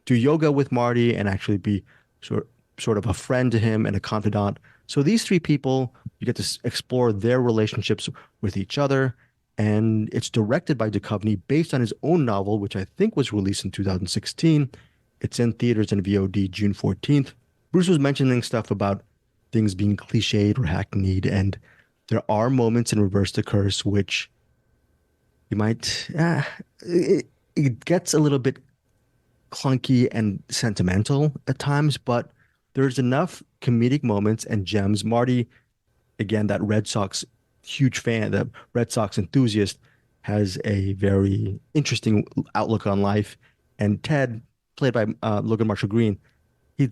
do yoga with Marty and actually be sort of a friend to him and a confidant. So these 3 people, you get to explore their relationships with each other. And it's directed by Duchovny based on his own novel, which I think was released in 2016. It's in theaters and VOD June 14th. Bruce was mentioning stuff about things being cliched or hackneyed, and there are moments in Reverse the Curse which you might... it gets a little bit clunky and sentimental at times, but there's enough comedic moments and gems. Marty, again, that Red Sox huge fan, the Red Sox enthusiast, has a very interesting outlook on life. And Ted, played by Logan Marshall Green, he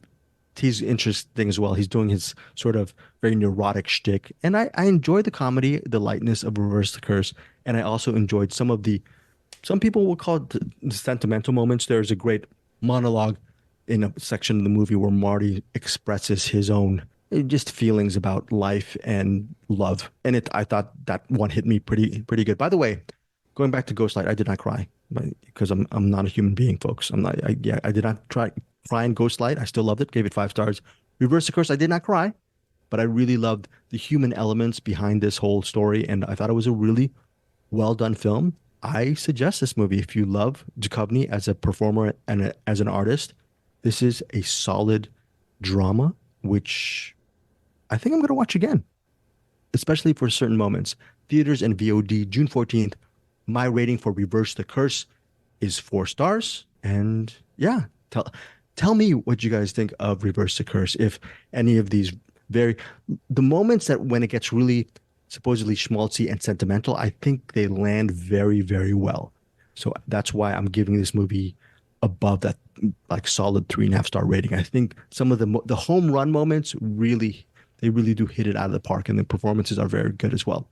he's interesting as well. He's doing his sort of very neurotic shtick, and I enjoy the comedy, the lightness of Reverse the Curse, and I also enjoyed some of the some people will call it the sentimental moments. There's a great monologue in a section of the movie where Marty expresses his own just feelings about life and love. And I thought that one hit me pretty good. By the way, going back to Ghostlight, I did not cry because I'm not a human being, folks. I'm not. I did not cry in Ghostlight. I still loved it. Gave it 5 stars. Reverse the Curse, I did not cry, but I really loved the human elements behind this whole story, and I thought it was a really well done film. I suggest this movie if you love Duchovny as a performer and as an artist. This is a solid drama, which I think I'm going to watch again, especially for certain moments. Theaters and VOD, June 14th. My rating for Reverse the Curse is 4 stars. And yeah, tell me what you guys think of Reverse the Curse. If any of these the moments that when it gets really supposedly schmaltzy and sentimental, I think they land very, very well. So that's why I'm giving this movie above that like solid 3.5 star rating. I think some of the home run moments they really do hit it out of the park, and the performances are very good as well.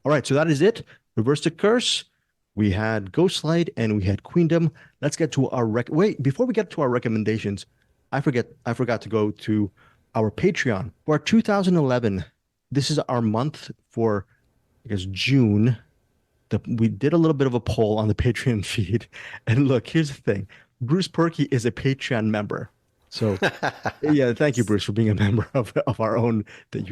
All right, so that is it. Reverse the Curse. We had Ghostlight and we had Queendom. Let's get to our wait, before we get to our recommendations, I forgot to go to our Patreon. For our 2011, this is our month for, I guess, June. We did a little bit of a poll on the Patreon feed. And look, here's the thing. Bruce Purkey is a Patreon member. So, yeah, thank you, Bruce, for being a member of our own.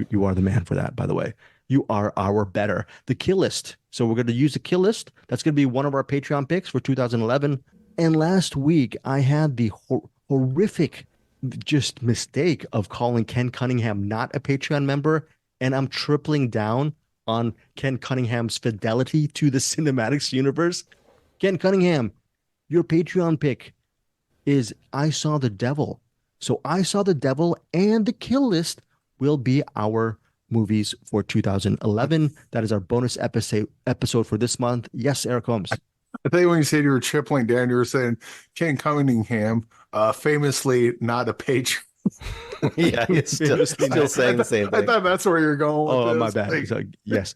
You are the man for that, by the way. You are our better. The Kill List. So we're going to use the Kill List. That's going to be one of our Patreon picks for 2011. And last week, I had the horrific just mistake of calling Ken Cunningham not a Patreon member. And I'm tripling down on Ken Cunningham's fidelity to the CinemAddicts universe. Ken Cunningham, your Patreon pick is I Saw the Devil. So I Saw the Devil and the Kill List will be our movies for 2011. That is our bonus episode for this month. Yes, Eric Holmes. I think when you said you were tripling down, you were saying Ken Cunningham, famously not a patron. Yeah, he's still saying the same thing. I thought that's where you're going with this. My bad. So, yes.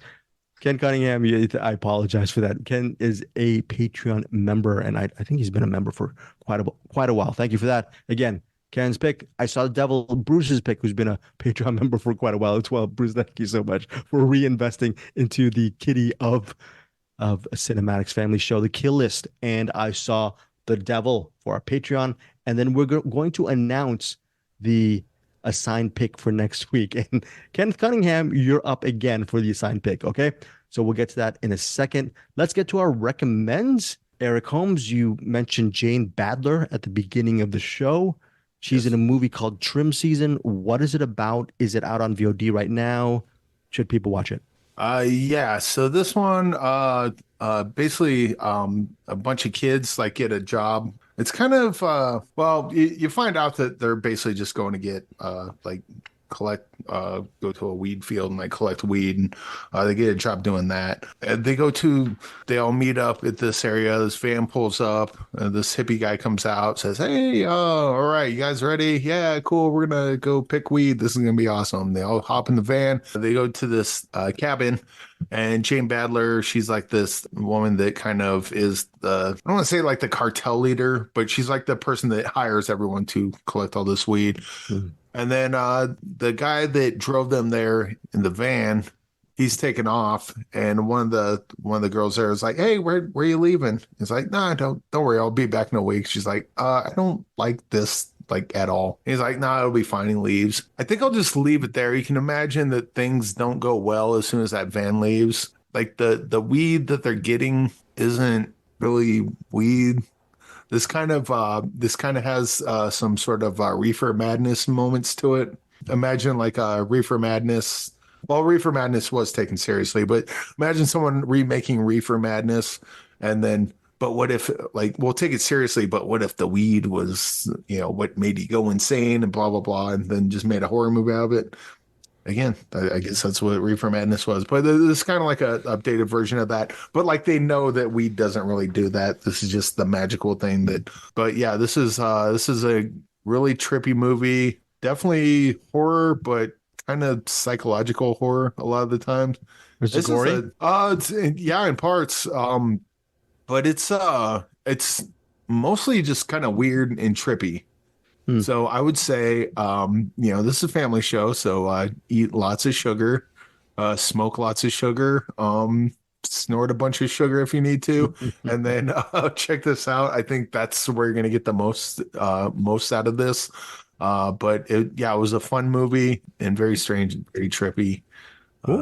Ken Cunningham, I apologize for that. Ken is a Patreon member, and I think he's been a member for quite a while. Thank you for that. Again, Ken's pick, I Saw the Devil. Bruce's pick, who's been a Patreon member for quite a while as well. Bruce, thank you so much for reinvesting into the kitty of a CinemAddicts family show, The Kill List, and I Saw the Devil for our Patreon. And then we're going to announce the assigned pick for next week. And Kenneth Cunningham, you're up again for the assigned pick, okay? So we'll get to that in a second. Let's get to our recommends. Eric Holmes, you mentioned Jane Badler at the beginning of the show. She's in a movie called Trim Season. What is it about? Is it out on VOD right now? Should people watch it? Yeah. So this one, basically, a bunch of kids like get a job. It's kind of, you find out that they're basically just going to get, go to a weed field and like collect weed, and they get a job doing that. And they all meet up at this area. This van pulls up, this hippie guy comes out, says, "Hey, all right, you guys ready? Yeah, cool. We're gonna go pick weed. This is gonna be awesome." They all hop in the van. They go to this cabin, and Jane Badler, she's like this woman that kind of is I don't want to say like the cartel leader, but she's like the person that hires everyone to collect all this weed. Mm-hmm. And then the guy that drove them there in the van, he's taken off, and one of the girls there is like, "Hey, where are you leaving?" He's like, "Nah, don't worry, I'll be back in a week." She's like, "I don't like this like at all." He's like, "Nah, it'll be fine." He leaves. I think I'll just leave it there. You can imagine that things don't go well as soon as that van leaves. Like the weed that they're getting isn't really weed. This kind of has some sort of reefer madness moments to it. Imagine like reefer madness. Well, reefer madness was taken seriously, but imagine someone remaking reefer madness and then but what if, like, we'll take it seriously, but what if the weed was, what made you go insane and blah, blah, blah, and then just made a horror movie out of it? Again, I guess that's what Reefer Madness was. But it's kind of like a updated version of that. But like they know that weed doesn't really do that. This is just the magical thing that. But yeah, this is a really trippy movie. Definitely horror, but kind of psychological horror a lot of the times. Is it gory? Yeah, in parts. But it's mostly just kind of weird and trippy. So I would say, this is a family show, so eat lots of sugar, smoke lots of sugar, snort a bunch of sugar if you need to, and then check this out. I think that's where you're going to get the most out of this. But it was a fun movie and very strange, and very trippy.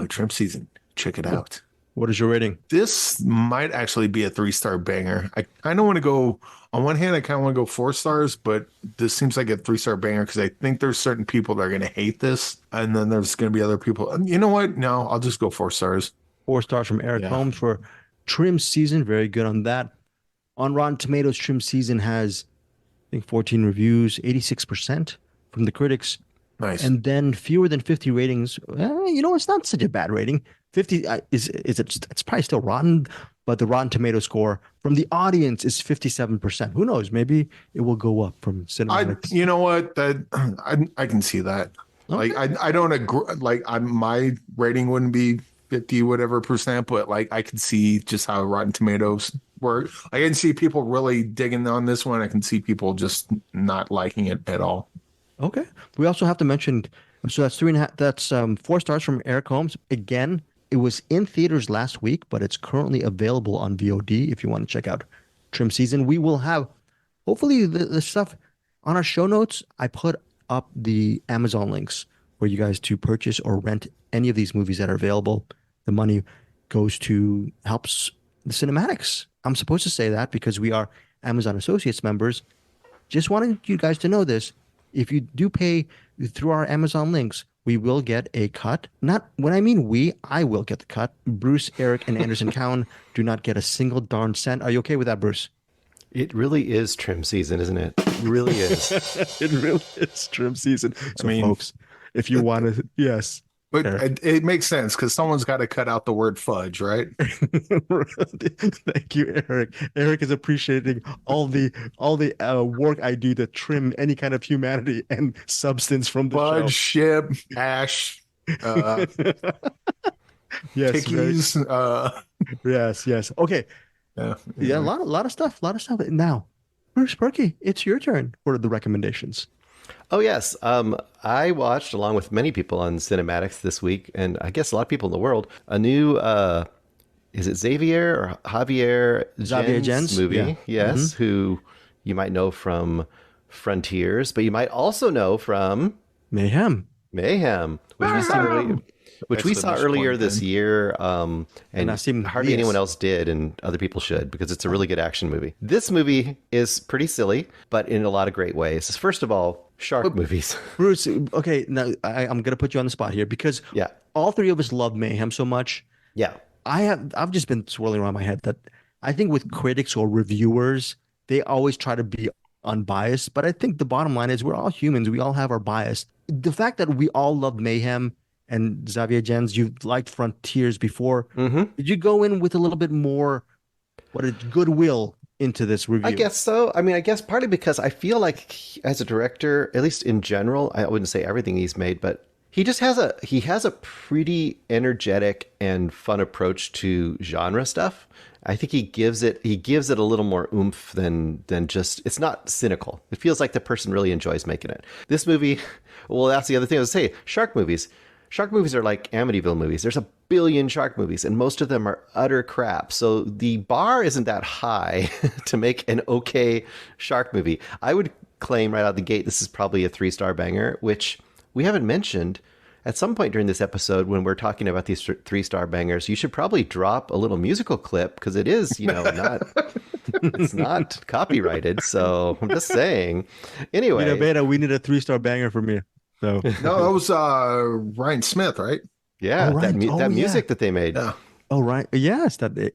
Trim season, check it out. What is your rating? This might actually be a 3-star banger. I kind of want to go, on one hand, I kind of want to go 4 stars, but this seems like a 3-star banger because I think there's certain people that are going to hate this. And then there's going to be other people. You know what? No, I'll just go 4 stars. 4 stars from Eric Holmes for Trim Season. Very good on that. On Rotten Tomatoes, Trim Season has, I think, 14 reviews, 86% from the critics. Nice. And then fewer than 50 ratings. It's not such a bad rating. 50 it's probably still rotten, but the Rotten Tomato score from the audience is 57%. Who knows? Maybe it will go up from CinemAddicts. You know what? That I can see that. Okay. Like I don't agree. Like my rating wouldn't be 50 whatever percent, but like I can see just how Rotten Tomatoes work. I can see people really digging on this one. I can see people just not liking it at all. Okay. We also have to mention. So that's 3.5. That's 4 stars from Eric Holmes. Again, it was in theaters last week, but it's currently available on VOD if you want to check out Trim Season. We will have, hopefully, the stuff on our show notes. I put up the Amazon links for you guys to purchase or rent any of these movies that are available. The money goes to helps the CinemAddicts. I'm supposed to say that because we are Amazon Associates members. Just wanted you guys to know this. If you do pay through our Amazon links, we will get a cut. Not when I mean we, I will get the cut. Bruce, Eric, and Anderson Cowan do not get a single darn cent. Are you okay with that, Bruce? It really is Trim Season, isn't it? It really is. It really is Trim Season. So, folks, if you want to, yes. But it makes sense because someone's got to cut out the word fudge, right? Thank you, Eric. Eric is appreciating all the work I do to trim any kind of humanity and substance from the fudge, show. ship, ash, yes, tickies. Yes. Okay. Yeah. A lot of stuff. Now, Bruce, Purkey, it's your turn for the recommendations. Oh, yes. I watched, along with many people on CinemAddicts this week, and I guess a lot of people in the world, a new, is it Xavier or Javier Gens movie? Yeah. Yes, who you might know from Frontiers, but you might also know from Mayhem, which we saw earlier this year, and hardly anyone else did, and other people should, because it's a really good action movie. This movie is pretty silly, but in a lot of great ways. First of all, shark movies. Bruce, okay, now I'm going to put you on the spot here, because all three of us love Mayhem so much. Yeah. I've just been swirling around my head that I think with critics or reviewers, they always try to be unbiased, but I think the bottom line is we're all humans. We all have our bias. The fact that we all love Mayhem, and Xavier Gens, you liked Frontiers before. Did you go in with a little bit more goodwill into this review? I guess so. I mean, I guess partly because I feel like as a director, at least in general, I wouldn't say everything he's made, but he just has a pretty energetic and fun approach to genre stuff. I think he gives it a little more oomph than just, it's not cynical. It feels like the person really enjoys making it. This movie, well, that's the other thing I was saying. Shark movies are like Amityville movies. There's a billion shark movies, and most of them are utter crap. So the bar isn't that high to make an okay shark movie. I would claim right out the gate, this is probably a 3-star banger, which we haven't mentioned. At some point during this episode, when we're talking about these 3-star bangers, you should probably drop a little musical clip, because it is, it's not copyrighted. So I'm just saying. Anyway, Beta, we need a 3-star banger from you. So. No, that was Ryan Smith, right? Yeah, that music that they made. Yeah. Oh, right. Yes, that they,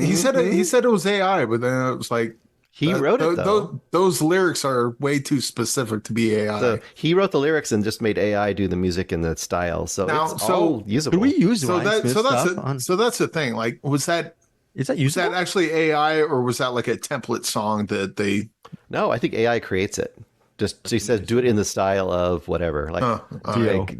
He said it was AI, but then it was like He wrote it though. those lyrics are way too specific to be So AI. he wrote the lyrics and just made AI do the music and the style. So Now, it's all usable. could we use So Ryan Smith stuff on? so that's the thing. Like, Is that was that usable? actually AI or was that like a template song that they? No, I think AI creates it. Just he says, do it in the style of whatever, like like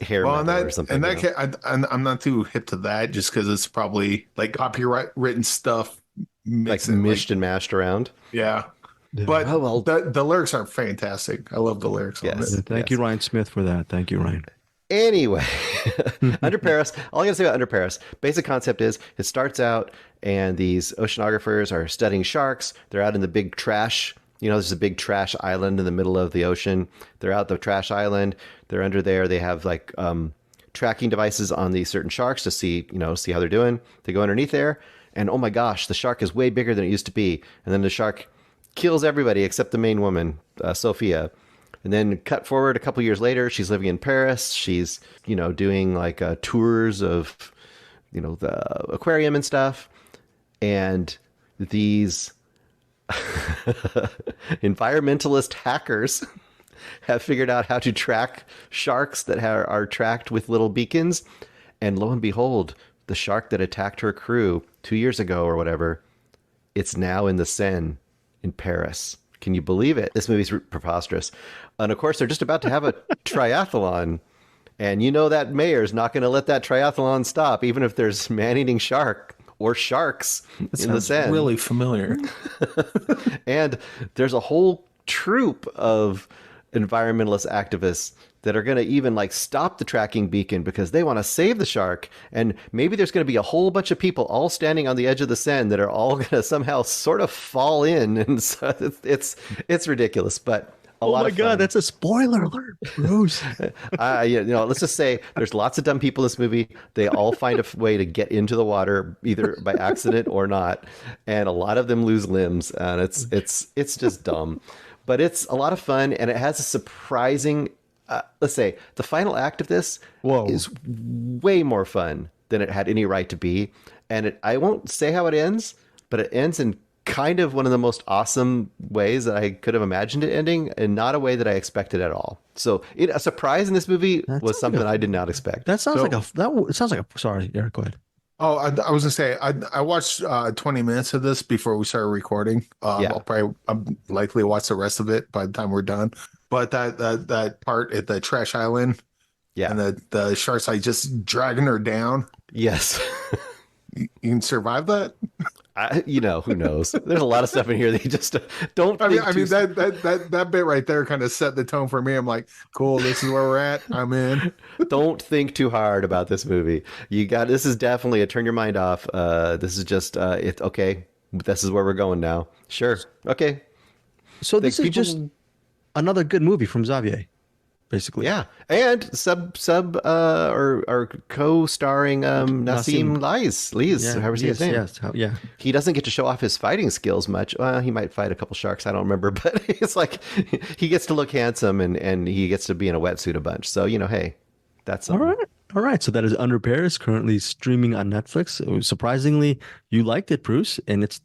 hair Well, metal or something. in that case, I'm not too hip to that, just because it's probably like copyright written stuff, like mished and mashed around. Yeah. But Oh, well. the lyrics are fantastic. I love the lyrics on Yes. it. Thank you, Ryan Smith, for that. Thank you, Ryan. Anyway, Under Paris, all I gotta say about Under Paris, basic concept is it starts out and these oceanographers are studying sharks. They're out in the big trash. There's a big trash island in the middle of the ocean. They're out the trash island. They're under there. They have like tracking devices on these certain sharks to see how they're doing. They go underneath there and oh my gosh, the shark is way bigger than it used to be. And then the shark kills everybody except the main woman, Sophia. And then cut forward a couple years later, she's living in Paris. She's, doing like tours of, the aquarium and stuff. And these environmentalist hackers have figured out how to track sharks that are tracked with little beacons. And lo and behold, the shark that attacked her crew 2 years ago or whatever, it's now in the Seine in Paris. Can you believe it? This movie's preposterous. And of course, they're just about to have a triathlon. And that mayor's not going to let that triathlon stop, even if there's man-eating shark or sharks in the Seine. Really familiar. And there's a whole troop of environmentalist activists that are going to even like stop the tracking beacon because they want to save the shark. And maybe there's going to be a whole bunch of people all standing on the edge of the Seine that are all going to somehow sort of fall in. And so it's ridiculous, but a lot of fun. Oh my God, that's a spoiler alert, Bruce. Let's just say there's lots of dumb people in this movie. They all find a way to get into the water, either by accident or not. And a lot of them lose limbs. And it's just dumb, but it's a lot of fun. And it has a surprising, let's say the final act of this is way more fun than it had any right to be. And I won't say how it ends, but it ends in kind of one of the most awesome ways that I could have imagined it ending, and not a way that I expected at all. So a surprise in this movie was something I did not expect. It sounds like a, sorry, Eric, go ahead. Oh, I was gonna say I watched 20 minutes of this before we started recording. I'll likely watch the rest of it by the time we're done. But that part at the trash island, and the sharks like just dragging her down. Yes, you can survive that. Who knows? There's a lot of stuff in here that you just don't. That bit right there kind of set the tone for me. I'm like, cool, this is where we're at. I'm in. Don't think too hard about this movie. This is definitely a turn your mind off. This is just okay. This is where we're going now. Sure. Okay. So this is just another good movie from Xavier, basically. Yeah, and or co-starring Nassim Lees, however you say his name. Yeah. He doesn't get to show off his fighting skills much. Well, he might fight a couple sharks, I don't remember, but it's like he gets to look handsome and he gets to be in a wetsuit a bunch. So hey, that's something. All right. So that is Under Paris, currently streaming on Netflix. Surprisingly, you liked it, Bruce, and it's a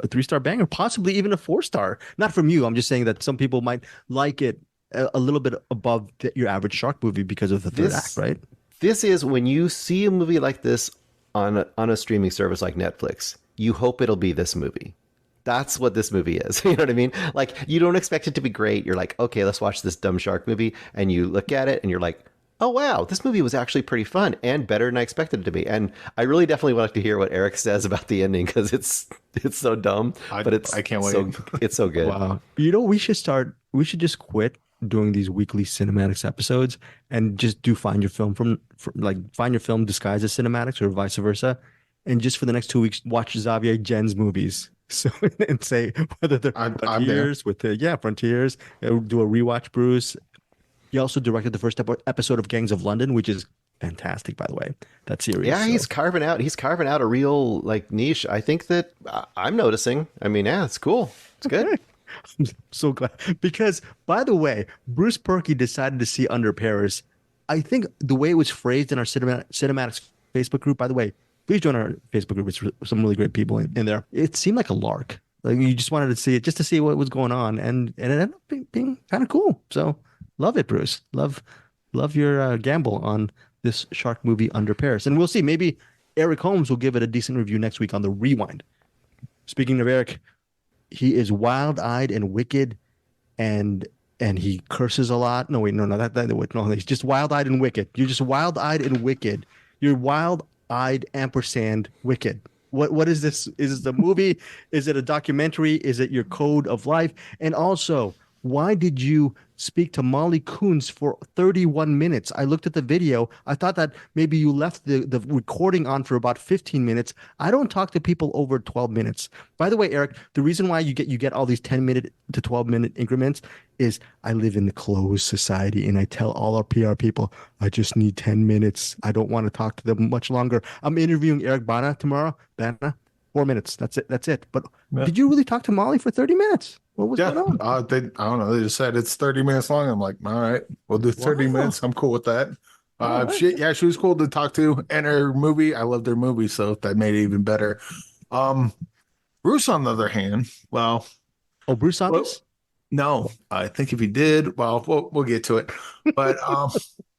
3-star banger, possibly even a 4-star. Not from you. I'm just saying that some people might like it a little bit above your average shark movie because of the third act, right? This is when you see a movie like this on a streaming service like Netflix, you hope it'll be this movie. That's what this movie is. You know what I mean? Like, you don't expect it to be great. You're like, okay, let's watch this dumb shark movie. And you look at it and you're like, oh, wow, this movie was actually pretty fun and better than I expected it to be. And I really definitely would like to hear what Eric says about the ending because it's so dumb. But I can't wait. It's so good. Wow. We should just quit doing these weekly cinematics episodes and just do find your film find your film disguised as cinematics or vice versa. And just for the next 2 weeks, watch Xavier Jen's movies. So, and say whether they're Frontiers Frontiers. Do a rewatch, Bruce. He also directed the first episode of Gangs of London, which is fantastic, by the way. That series. Yeah, he's carving out a real niche. I think that I'm noticing. I mean, yeah, it's cool. It's good. I'm so glad because, by the way, Bruce Purkey decided to see Under Paris. I think the way it was phrased in our cinematics Facebook group. By the way, please join our Facebook group. It's some really great people in there. It seemed like a lark. Like you just wanted to see it just to see what was going on, and it ended up being kind of cool. So love it, Bruce. Love your gamble on this shark movie Under Paris, and we'll see. Maybe Eric Holmes will give it a decent review next week on the Rewind. Speaking of Eric, he is wild-eyed and wicked, and he curses a lot. No, wait, no, he's just wild-eyed and wicked. You're just wild-eyed and wicked. You're wild-eyed ampersand wicked. What is this? Is this a movie? Is it a documentary? Is it your code of life? And also, why did you speak to Molly Coons for 31 minutes? I looked at the video. I thought that maybe you left the recording on for about 15 minutes. I don't talk to people over 12 minutes. By the way, Eric, the reason why you get all these 10-minute to 12-minute increments is I live in the closed society, and I tell all our PR people, I just need 10 minutes. I don't want to talk to them much longer. I'm interviewing Eric Bana tomorrow. Bana, 4 minutes. That's it. But Did you really talk to Molly for 30 minutes? What was going on? I don't know. They just said it's 30 minutes long. I'm like, all right, we'll do 30 minutes. I'm cool with that. She was cool to talk to. And her movie, I loved her movie, so that made it even better. Bruce, on the other hand, Bruce saw this? No, I think if he did, we'll get to it. But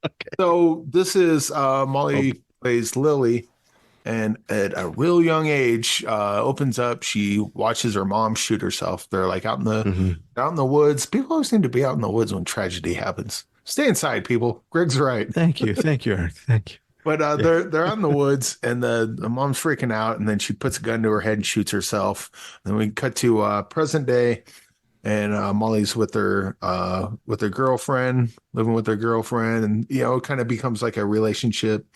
okay. So this is Molly plays Lily. And at a real young age, opens up. She watches her mom shoot herself. They're like out in the woods. People always seem to be out in the woods when tragedy happens. Stay inside, people. Greg's right. Thank you, Eric. Thank you. But they're out in the woods, and the mom's freaking out, and then she puts a gun to her head and shoots herself. Then we cut to present day, and Molly's with her girlfriend, living with her girlfriend, and it kind of becomes like a relationship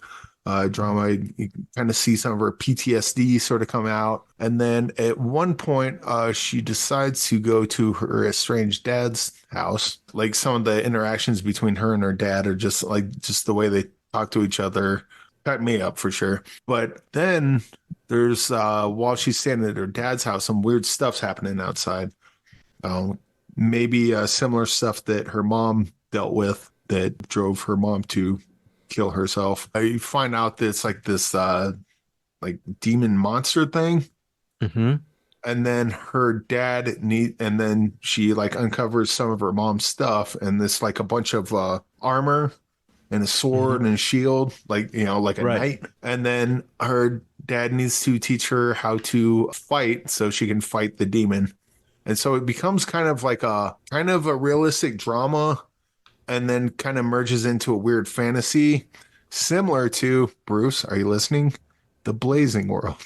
drama. You kind of see some of her PTSD sort of come out. And then at one point, she decides to go to her estranged dad's house. Like some of the interactions between her and her dad are just the way they talk to each other. Cut me up for sure. But then there's, while she's standing at her dad's house, some weird stuff's happening outside. Maybe similar stuff that her mom dealt with that drove her mom to kill herself. You find out that it's like this like demon monster thing. Mm-hmm. And then her dad and then she like uncovers some of her mom's stuff, and this like a bunch of armor and a sword and a shield, like like a knight. And then her dad needs to teach her how to fight so she can fight the demon. And so it becomes kind of a realistic drama, and then kind of merges into a weird fantasy, similar to, Bruce, are you listening? The Blazing World.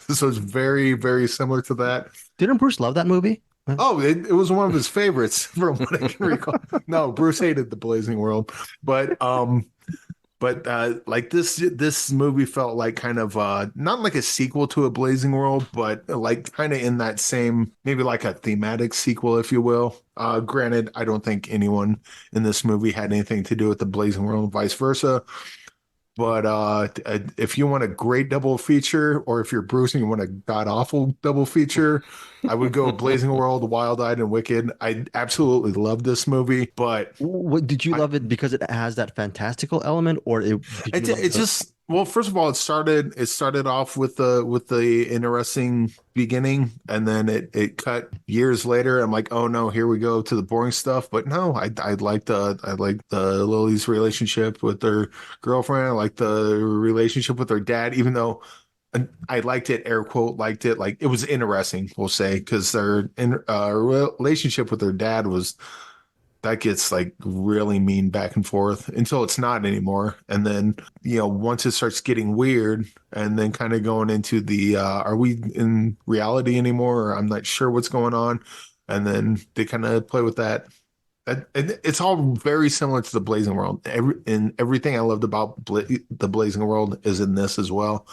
So it's very, very similar to that. Didn't Bruce love that movie? Oh, it was one of his favorites from what I can recall. No, Bruce hated The Blazing World, but like this movie felt like kind of not like a sequel to A Blazing World, but like kind of in that same, maybe like a thematic sequel, if you will. Granted, I don't think anyone in this movie had anything to do with The Blazing World and vice versa. But if you want a great double feature, or if you're Bruce and you want a god-awful double feature, I would go Blazing World, Wild-Eyed and Wicked. I absolutely love this movie, but... Did you love it because it has that fantastical element, or well, first of all, it started off with the interesting beginning, and then it cut years later. I'm like, oh no, here we go to the boring stuff. But no, I like the Lily's relationship with her girlfriend. I like the relationship with her dad, even though I liked it, air quote, liked it. Like, it was interesting, we'll say, because their relationship with her dad that gets like really mean back and forth until it's not anymore. And then, once it starts getting weird and then kind of going into the, are we in reality anymore? Or I'm not sure what's going on. And then they kind of play with that. It's all very similar to The Blazing World. Everything I loved about The Blazing World is in this as well.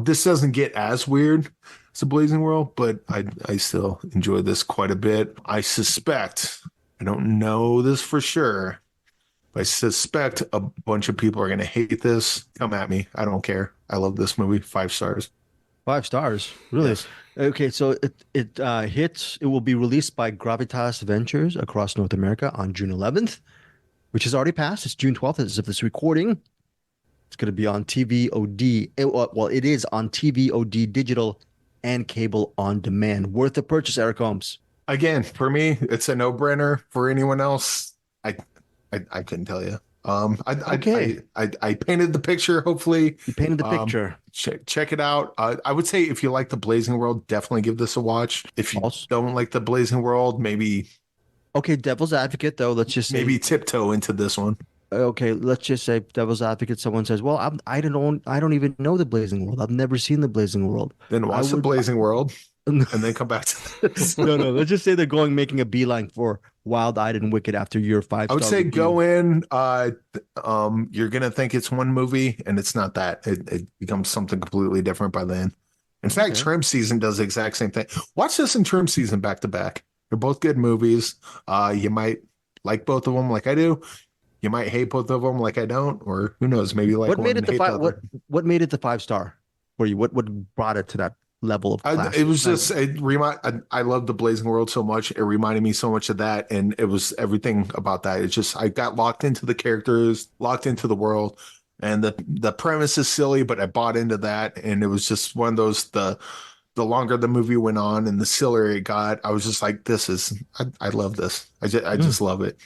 This doesn't get as weird as The Blazing World, but I still enjoy this quite a bit. I suspect, I don't know this for sure, but I suspect a bunch of people are going to hate this. Come at me. I don't care. I love this movie. 5 stars. 5 stars? Really? Yes. Okay, so it hits. It will be released by Gravitas Ventures across North America on June 11th, which has already passed. It's June 12th as of this recording. It's going to be on TVOD. Well, it is on TVOD digital and cable on demand. Worth the purchase, Eric Holmes. Again, for me, it's a no-brainer. For anyone else, I couldn't tell you. Okay. I painted the picture. Hopefully, You painted the picture. Check it out. I would say if you like the Blazing World, definitely give this a watch. If you don't like the Blazing World, maybe devil's advocate though. Let's just say maybe tiptoe into this one. Okay, let's just say devil's advocate. Someone says, "Well, I don't even know the Blazing World. I've never seen the Blazing World." Then watch the Blazing World, and then come back to this. No. Let's just say they're making a beeline for Wild-Eyed and Wicked after your 5-star. I would say review. go in. You're gonna think it's one movie, and it's not that. It becomes something completely different by then. In fact, Trim Season does the exact same thing. Watch this and Trim Season back to back. They're both good movies. You might like both of them, like I do. You might hate both of them, like I don't, or who knows? Maybe like what made one it the hate five? other. What made it the 5-star for you? What brought it to that level of class? It was just I love the Blazing World so much. It reminded me so much of that, and it was everything about that. It's just I got locked into the characters, locked into the world, and the premise is silly, but I bought into that, and it was just one of those the longer the movie went on and the sillier it got, I was just like, I love this. I just love it.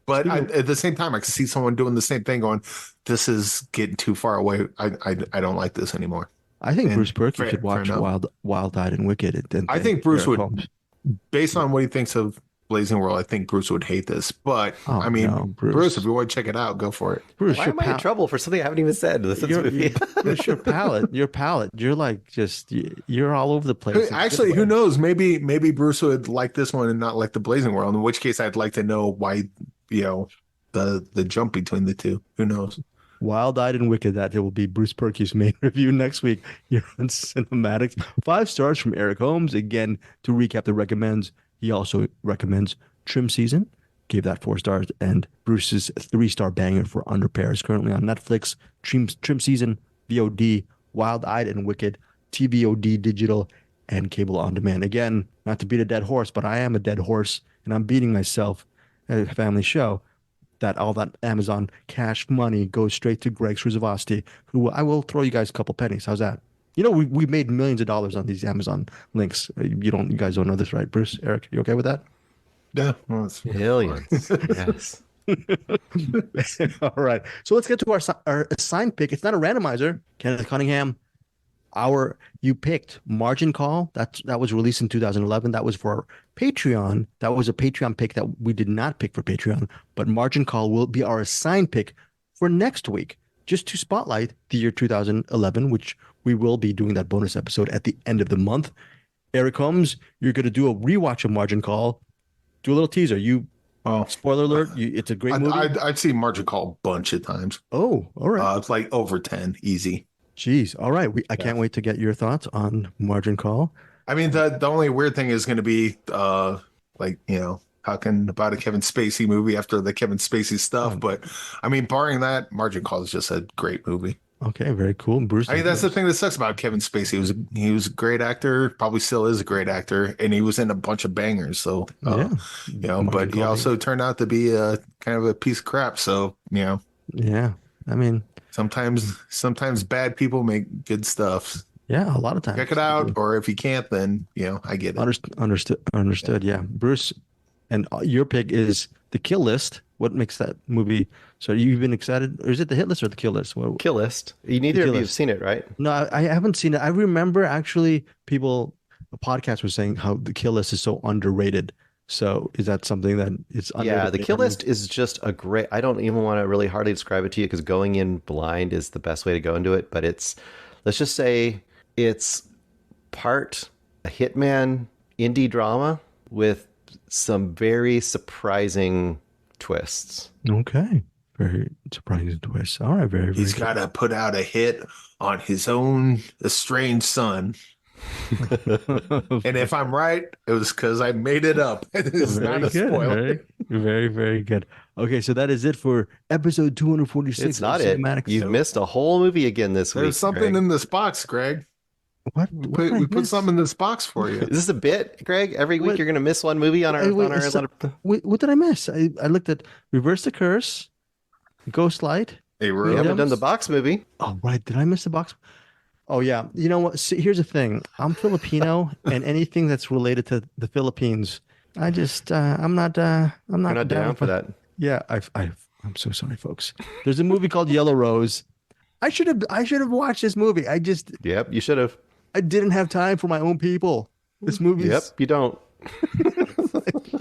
But at the same time, I can see someone doing the same thing going, this is getting too far away. I don't like this anymore. I think Bruce Purkey should watch Wild-Eyed and Wicked. I think Bruce would, based on what he thinks of Blazing World, I think Bruce would hate this. But Bruce, if you want to check it out, go for it. Bruce, why am I in trouble for something I haven't even said? This movie. Bruce, your palate. You're like you're all over the place. Actually, who knows? Maybe Bruce would like this one and not like the Blazing World. In which case, I'd like to know why. The jump between the two. Who knows? Wild-Eyed and Wicked. That it will be Bruce Purkey's main review next week here on Cinematics. 5 stars from Eric Holmes. Again, to recap the recommends, he also recommends Trim Season. Gave that 4 stars, and Bruce's 3-star banger for Under Paris currently on Netflix. Trim Season, VOD, Wild-Eyed and Wicked, TVOD digital and cable on demand. Again, not to beat a dead horse, but I am a dead horse, and I'm beating myself. A family show, that all that Amazon cash money goes straight to Greg Srisavasdi, who I will throw you guys a couple pennies. How's that? We made millions of dollars on these Amazon links. You guys don't know this, right? Bruce, Eric, you okay with that? Yeah, well, millions. Yes. All right. So let's get to our assigned pick. It's not a randomizer. Kenneth Cunningham. You picked Margin Call. That was released in 2011. That was for Patreon. That was a Patreon pick that we did not pick for Patreon, but Margin Call will be our assigned pick for next week, just to spotlight the year 2011, which we will be doing that bonus episode at the end of the month. Eric Holmes, you're going to do a rewatch of Margin Call. Do a little teaser. Spoiler alert, it's a great movie. I've seen Margin Call a bunch of times. Oh, all right. It's like over 10, easy. Jeez. All right. I can't wait to get your thoughts on Margin Call. I mean, the only weird thing is going to be, talking about a Kevin Spacey movie after the Kevin Spacey stuff. But, I mean, barring that, Margin Call is just a great movie. Okay, very cool. Bruce. I mean, that's the thing that sucks about Kevin Spacey. He was a great actor, probably still is a great actor, and he was in a bunch of bangers. So, but he also turned out to be a kind of a piece of crap. So, Yeah. I mean, sometimes bad people make good stuff. Yeah, a lot of times. Check it out, or if you can't, then I get it. Understood. Yeah, Bruce, and your pick is The Kill List. What makes that movie? So you've been excited, or is it The Hit List or The Kill List? Kill List. Neither of you have seen it, right? No, I haven't seen it. I remember actually a podcast was saying how The Kill List is so underrated. So is that something that is underrated? Yeah, The Kill List is just a great. I don't even want to really hardly describe it to you because going in blind is the best way to go into it. But let's just say it's part a hitman indie drama with some very surprising twists. Okay. Very surprising twists. All right. Very, very He's got to put out a hit on his own estranged son. And if I'm right, it was because I made it up. It's not a spoiler. Very, very good. Okay, so that is it for episode 246. It's not it. You've missed a whole movie again this week. There's something in this box, Greg. What? We put something in this box for you. Is this a bit, Greg? Every week you're going to miss one movie on our. What did I miss? I looked at Reverse the Curse, Ghostlight, A We room. haven't done the box movie. Oh, right. Did I miss the box? Oh, yeah. You know what? See, here's the thing. I'm Filipino, and anything that's related to the Philippines, I'm not You're not down for that. Yeah, I'm so sorry, folks. There's a movie called Yellow Rose. I should have watched this movie. Yep, you should have. I didn't have time for my own people. This movie. Yep, you don't.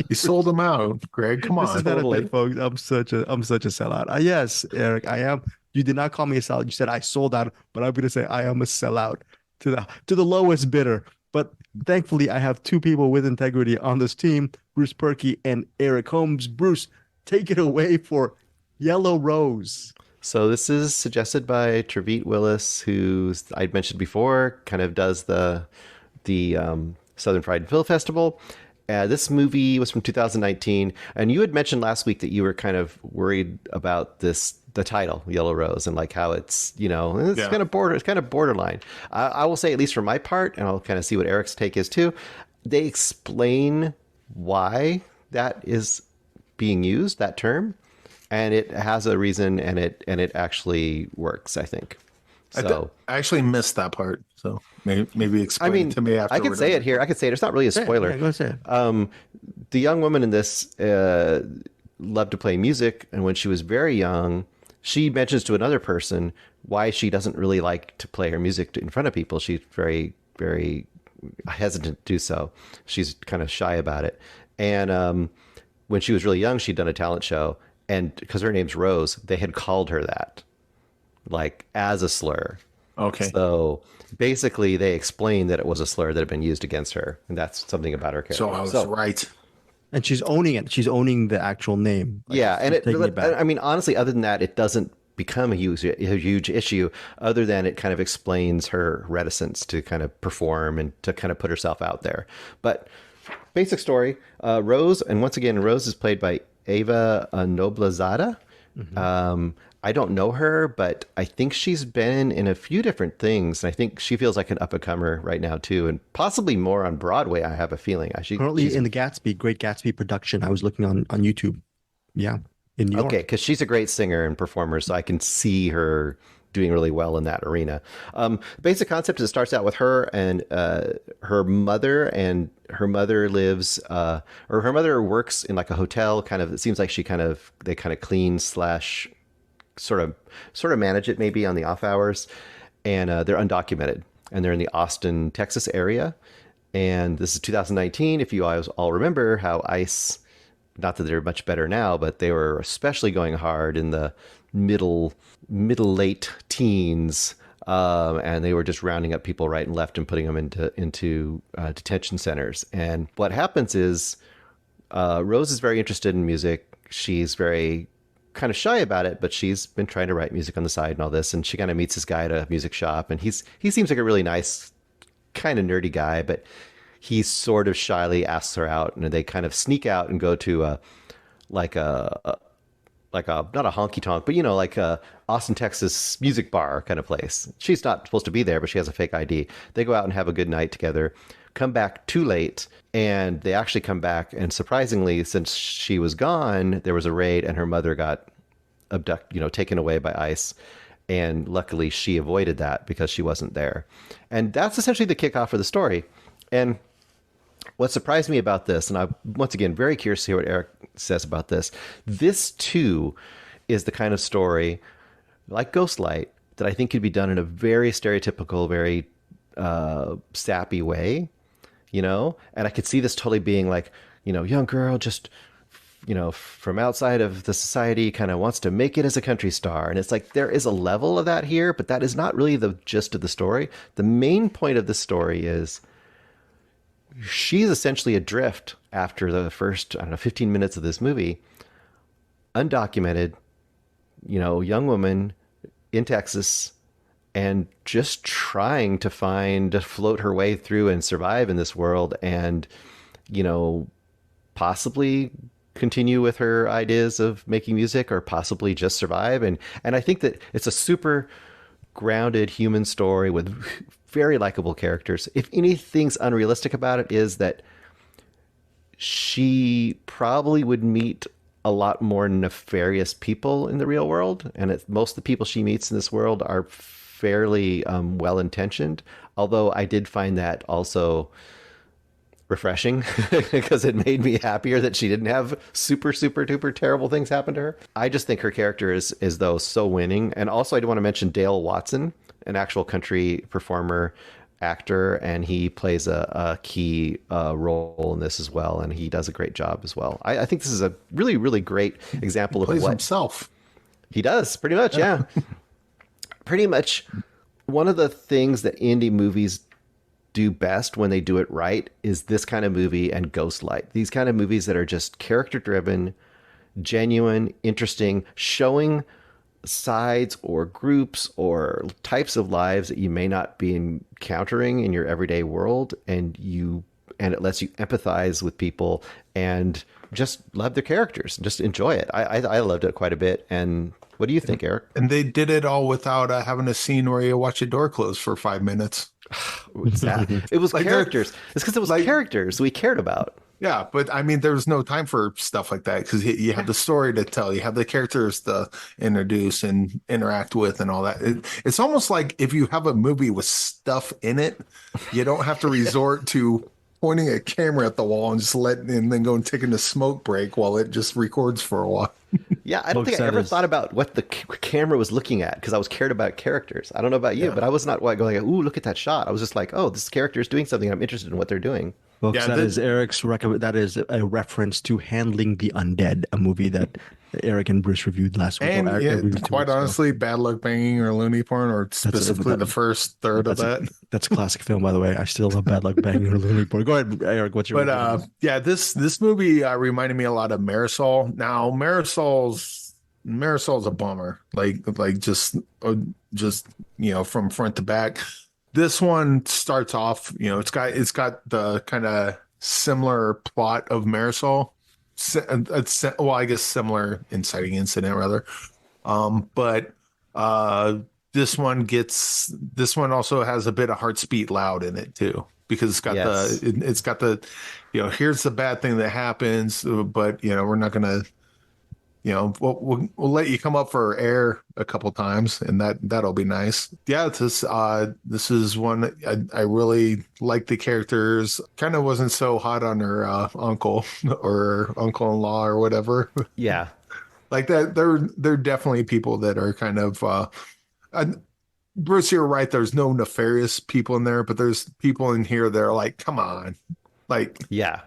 You sold them out, Greg. Come This on. is not a thing, folks. I'm such a sellout. Yes, Eric, I am. You did not call me a sellout. You said I sold out, but I'm going to say I am a sellout to the lowest bidder. But thankfully, I have two people with integrity on this team: Bruce Purkey and Eric Holmes. Bruce, take it away for Yellow Rose. So this is suggested by Trevitt Willis, who I'd mentioned before, kind of does the Southern Fried Film Festival. This movie was from 2019, and you had mentioned last week that you were kind of worried about the title, Yellow Rose, and like how it's, it's kind of borderline. I will say, at least for my part, and I'll kind of see what Eric's take is too, they explain why that is being used, that term, and it has a reason, and it actually works, I think. So I actually missed that part. So maybe explain it to me after. I could say it here. I could say it. It's not really a spoiler. Yeah, go ahead. The young woman in this loved to play music, and when she was very young, she mentions to another person why she doesn't really like to play her music in front of people. She's very, very hesitant to do so. She's kind of shy about it. And when she was really young, she'd done a talent show, and because her name's Rose, they had called her that, like, as a slur. Okay. So basically, they explained that it was a slur that had been used against her, and that's something about her character. So I was right. And she's owning it. She's owning the actual name. Like, yeah, and taking it back. I mean, honestly, other than that, it doesn't become a huge issue. Other than it kind of explains her reticence to kind of perform and to kind of put herself out there. But basic story: Rose, and once again, Rose is played by Ava Noblezada. Mm-hmm. I don't know her, but I think she's been in a few different things. And I think she feels like an up-and-comer right now, too. And possibly more on Broadway, I have a feeling. Currently in the Great Gatsby production. I was looking on YouTube. Yeah, in New York. Okay, because she's a great singer and performer, so I can see her doing really well in that arena. Basic concept is it starts out with her and her mother, and her mother lives, or her mother works in like a hotel, kind of. It seems like they kind of clean / sort of manage it maybe on the off hours, and they're undocumented, and they're in the Austin, Texas area. And this is 2019. If you all remember how ICE, not that they're much better now, but they were especially going hard in the middle late teens, and they were just rounding up people right and left and putting them into detention centers. And what happens is Rose is very interested in music. She's very kind of shy about it, but she's been trying to write music on the side and all this. And she kind of meets this guy at a music shop, and he seems like a really nice, kind of nerdy guy, but he sort of shyly asks her out, and they kind of sneak out and go to not a honky tonk, but like a Austin, Texas music bar kind of place. She's not supposed to be there, but she has a fake ID. They go out and have a good night together, come back too late, and they actually come back, and surprisingly, since she was gone, there was a raid, and her mother got taken away by ICE. And luckily she avoided that because she wasn't there. And that's essentially the kickoff of the story. And what surprised me about this, and I'm once again very curious to hear what Eric says about this, this too is the kind of story like Ghostlight that I think could be done in a very stereotypical, very sappy way, and I could see this totally being like, young girl just, from outside of the society kind of wants to make it as a country star. And it's like, there is a level of that here, but that is not really the gist of the story. The main point of the story is she's essentially adrift after the first, 15 minutes of this movie, undocumented, young woman in Texas, and just trying to float her way through and survive in this world, and, possibly continue with her ideas of making music, or possibly just survive. And I think that it's a super grounded human story with very likable characters. If anything's unrealistic about it, is that she probably would meet a lot more nefarious people in the real world, and most of the people she meets in this world are fairly well-intentioned. Although I did find that also refreshing because it made me happier that she didn't have super, super duper terrible things happen to her. I just think her character is though so winning. And also I do want to mention Dale Watson, an actual country performer, actor, and he plays a key role in this as well, and he does a great job as well. I think this is a really, really great example of what himself. He does, pretty much, yeah. Pretty much one of the things that indie movies do best when they do it right is this kind of movie and Ghostlight. These kind of movies that are just character-driven, genuine, interesting, showing sides or groups or types of lives that you may not be encountering in your everyday world, and it lets you empathize with people and just love their characters and just enjoy it. I loved it quite a bit. And what do you think, Eric? And they did it all without having a scene where you watch a door close for 5 minutes. It was like characters. It's because it was like characters we cared about. Yeah, but I mean, there was no time for stuff like that because you have the story to tell, you have the characters to introduce and interact with and all that. It's almost like if you have a movie with stuff in it, you don't have to resort to pointing a camera at the wall and just and then go and taking a smoke break while it just records for a while. Yeah, I don't think I ever thought about what the camera was looking at because I was cared about characters. I don't know about you, but I was not going, ooh, look at that shot. I was just like, oh, this character is doing something. I'm interested in what they're doing. Folks, yeah, that is Eric's that is a reference to Handling the Undead, a movie that Eric and Bruce reviewed last week. And quite honestly, Bad Luck Banging or Looney Porn, or specifically the first third of that. That's a classic film, by the way. I still love Bad Luck Banging or Looney Porn. Go ahead, Eric. What's your? But this movie reminded me a lot of Marisol. Now Marisol's a bummer. Like just from front to back. This one starts off, it's got the kind of similar plot of Marisol. Well, I guess similar inciting incident rather. But this one also has a bit of Hearts Beat Loud in it too, because it's got the here's the bad thing that happens, but we're not gonna. We'll let you come up for air a couple times, and that'll be nice. Yeah, this is one I really like the characters. Kind of wasn't so hot on her uncle or uncle-in-law or whatever. Yeah, like that. They're definitely people that are kind of. Bruce, you're right. There's no nefarious people in there, but there's people in here that are like, come on, like yeah.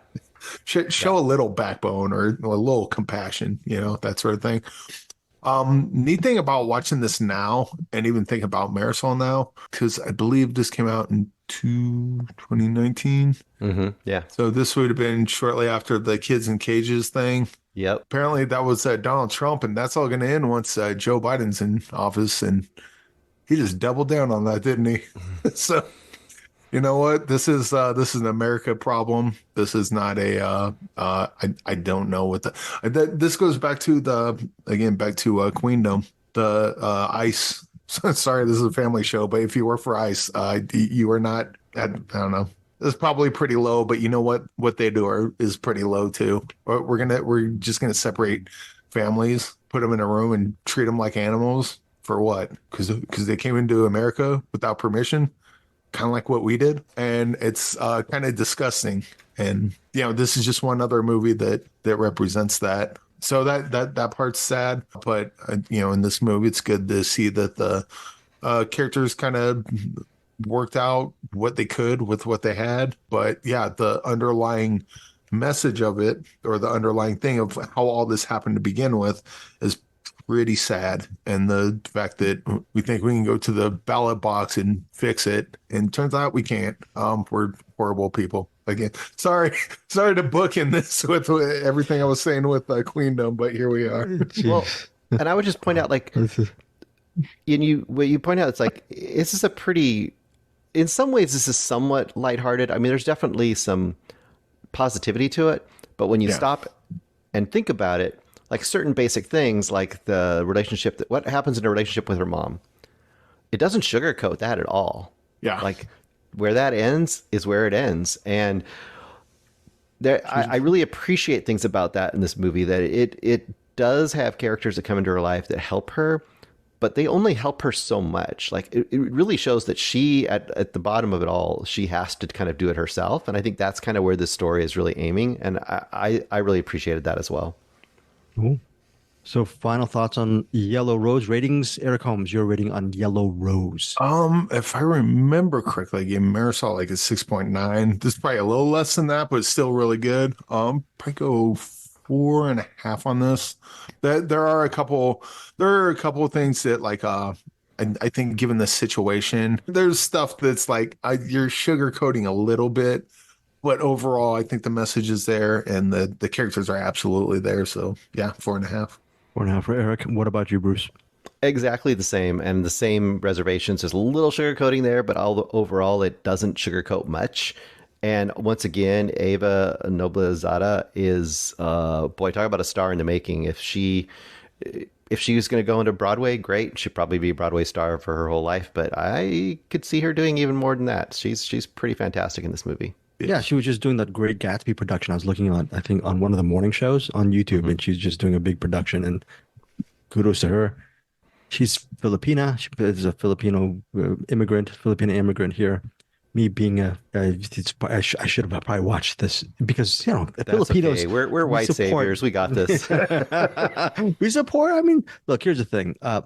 Show a little backbone or a little compassion, that sort of thing. Neat thing about watching this now and even thinking about Marisol now, because I believe this came out in 2019. Mm-hmm. Yeah. So this would have been shortly after the Kids in Cages thing. Yep. Apparently that was Donald Trump, and that's all going to end once Joe Biden's in office, and he just doubled down on that, didn't he? So. You know what? This is an America problem. This is not a. I don't know what this goes back to Queendom. The ICE. Sorry, this is a family show, but if you work for ICE, you are not. I don't know. It's probably pretty low, but you know what they do is pretty low too. We're just gonna separate families, put them in a room, and treat them like animals for what? Because they came into America without permission. Kind of like what we did, and it's kind of disgusting. And this is just one other movie that represents that. So that part's sad, but in this movie, it's good to see that the characters kind of worked out what they could with what they had. But yeah, the underlying message of it, or the underlying thing of how all this happened to begin with, is pretty sad. And the fact that we think we can go to the ballot box and fix it, and turns out we can't. We're horrible people. Again, sorry to book in this with everything I was saying with Queendom, but here we are. Well, and I would just point out, like, what you point out, it's like, this is a pretty, in some ways, this is somewhat lighthearted. I mean, there's definitely some positivity to it, but when you stop and think about it, like certain basic things, like the relationship, what happens in a relationship with her mom, it doesn't sugarcoat that at all. Yeah. Like where that ends is where it ends. And I really appreciate things about that in this movie, that it does have characters that come into her life that help her, but they only help her so much. Like it really shows that she, at the bottom of it all, she has to kind of do it herself. And I think that's kind of where this story is really aiming. And I really appreciated that as well. Cool. So final thoughts on Yellow Rose ratings. Eric Holmes, your rating on Yellow Rose. If I remember correctly, I gave Marisol like a 6.9. This is probably a little less than that, but it's still really good. Probably go 4.5 on this. There are a couple of things that like I think given the situation, there's stuff that's like you're sugarcoating a little bit, but overall I think the message is there and the characters are absolutely there. So yeah, 4.5. 4.5 for Eric. What about you, Bruce? Exactly the same, and the same reservations. There's a little sugarcoating there, but overall it doesn't sugarcoat much. And once again, Ava Noblezada is boy, talk about a star in the making. If she was going to go into Broadway, great. She'd probably be a Broadway star for her whole life. But I could see her doing even more than that. She's pretty fantastic in this movie. Yeah, she was just doing that Great Gatsby production. I was looking on, I think, on one of the morning shows on YouTube, and she's just doing a big production. And kudos to her. She's Filipina. She is a Filipino immigrant here. Me being I should have probably watched this because That's Filipinos. Okay. We're white saviors. We got this. We support. I mean, look. Here's the thing. I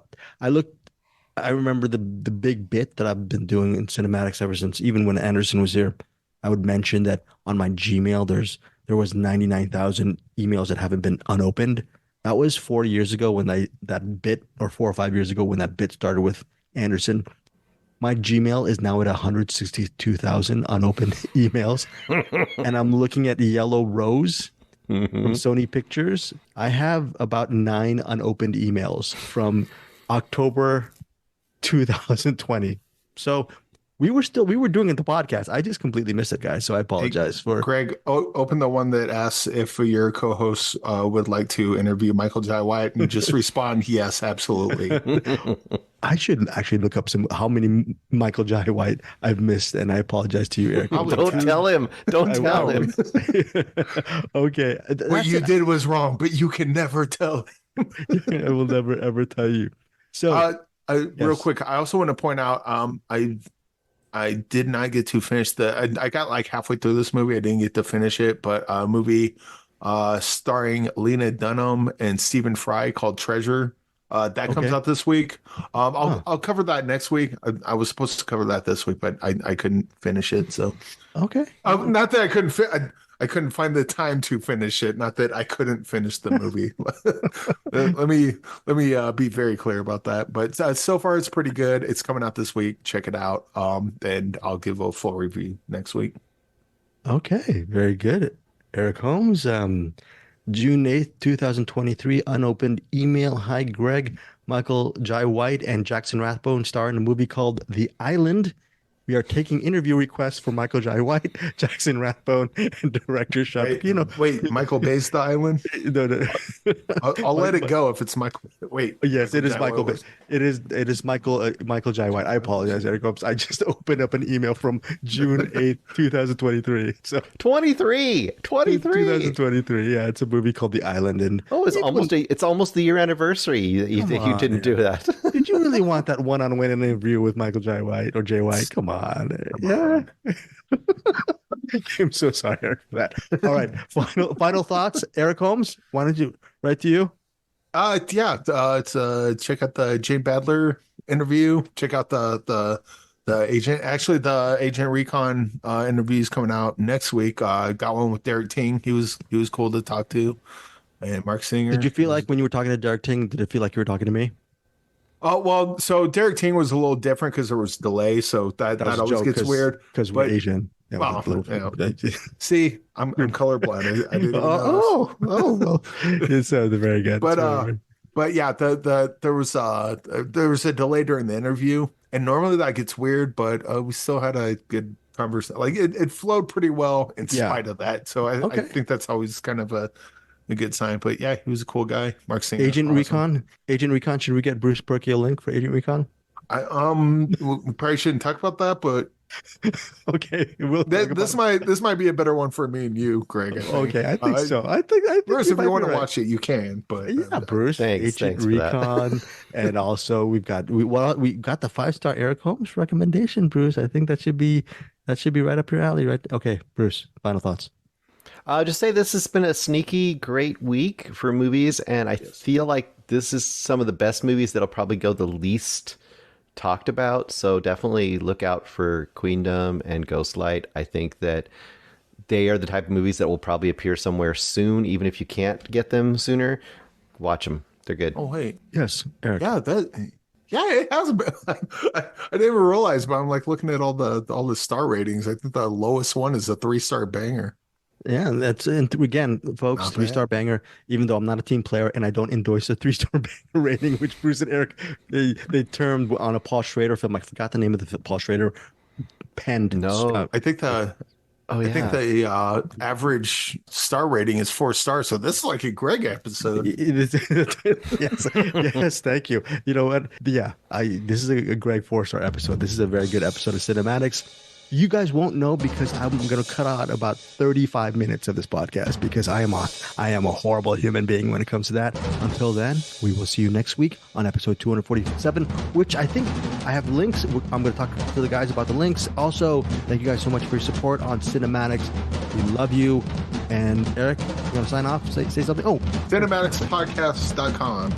remember the big bit that I've been doing in cinematics ever since. Even when Anderson was here, I would mention that on my Gmail there was 99,000 emails that haven't been unopened. That was 4 years ago when that bit, or 4 or 5 years ago when that bit started with Anderson. My Gmail is now at 162,000 unopened emails. And I'm looking at Yellow Rose from Sony Pictures. I have about 9 unopened emails from October 2020. So we were doing the podcast. I just completely missed it, guys. So I apologize for Greg. Open the one that asks if your co-host would like to interview Michael Jai White, and just respond, yes, absolutely. I should actually look up how many Michael Jai White I've missed, and I apologize to you, Eric. Don't tell him. Don't tell him. Okay. What you did was wrong, but you can never tell him. I will never, ever tell you. So, real quick, I also want to point out, I did not get to finish I got like halfway through this movie. I didn't get to finish it, but a movie starring Lena Dunham and Stephen Fry called Treasure. That comes out this week. I'll cover that next week. I was supposed to cover that this week, but I couldn't finish it. So okay. Not that I couldn't I couldn't find the time to finish it. Not that I couldn't finish the movie. Let me be very clear about that. But so far it's pretty good. It's coming out this week. Check it out. And I'll give a full review next week. Okay, very good. Eric Holmes, June 8th, 2023, unopened email. Hi, Greg. Michael Jai White and Jackson Rathbone star in a movie called The Island. We are taking interview requests for Michael Jai White, Jackson Rathbone, and director Sean. Wait, Michael Bay's The Island? No. I'll let it go if it's Michael. Wait. Yes, it is Michael Bay. It is Michael Jai White. I apologize, Eric Holmes. I just opened up an email from June 8th, 2023. So 2023. Yeah, it's a movie called The Island, and it's almost the year anniversary. You didn't do that. Did you really want that one-on-one interview with Michael Jai White or Jay White? Come on. Yeah. I'm so sorry for that. All right. Final thoughts. Eric Holmes, why don't you right to you? It's check out the Jane Badler interview. Check out the agent. Actually, the Agent Recon interview is coming out next week. Got one with Derek Ting. He was cool to talk to. And Mark Singer. Did you feel like when you were talking to Derek Ting, did it feel like you were talking to me? Well, so Derek Ting was a little different because there was delay, so that always gets weird. Because we're Asian. Yeah, well, see, I'm colorblind. I didn't well, it sounded very good. But yeah, there was a delay during the interview, and normally that gets weird, but we still had a good conversation. Like it flowed pretty well in spite of that. So I think that's always kind of a good sign. But yeah, he was a cool guy. Mark Singer. Agent Recon. Should we get Bruce Purkey a link for Agent Recon? We probably shouldn't talk about that, but Okay, we'll This might be a better one for me and you, Greg. I think. Okay, I think so. I think Bruce, if you want to right. watch it, you can. But Yeah, Bruce, Agent Recon, and also we got the 5-star Eric Holmes recommendation, Bruce. I think that should be right up your alley, right? Okay, Bruce, final thoughts. Just say this has been a sneaky great week for movies, and I feel like this is some of the best movies that'll probably go the least talked about. So definitely look out for Queendom and Ghostlight. I think that they are the type of movies that will probably appear somewhere soon, even if you can't get them sooner. Watch them; they're good. Oh wait, yes, Eric. Yeah, it has been. I didn't even realize, but I'm like looking at all the star ratings. I think the lowest one is a 3-star banger. Yeah, and again, folks, 3-star banger. Even though I'm not a team player and I don't endorse a 3-star banger rating, which Bruce and Eric they termed on a Paul Schrader film. I forgot the name of the Paul Schrader penned. No, I think the average star rating is 4 stars. So this is like a Greg episode. Yes, thank you. You know what? Yeah, this is a Greg 4-star episode. This is a very good episode of CinemAddicts. You guys won't know because I'm going to cut out about 35 minutes of this podcast because I am a horrible human being when it comes to that. Until then, we will see you next week on episode 247, which I think I have links. I'm going to talk to the guys about the links. Also, thank you guys so much for your support on CinemAddicts. We love you. And Eric, you want to sign off? Say something? Oh, CinemAddictsPodcast.com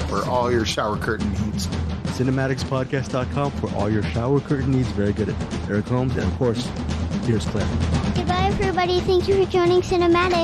for all your shower curtain needs. CinemAddictsPodcast.com for all your shower curtain needs. Very good. Eric Holmes, and of course, here's Claire. Goodbye, everybody. Thank you for joining CinemAddicts.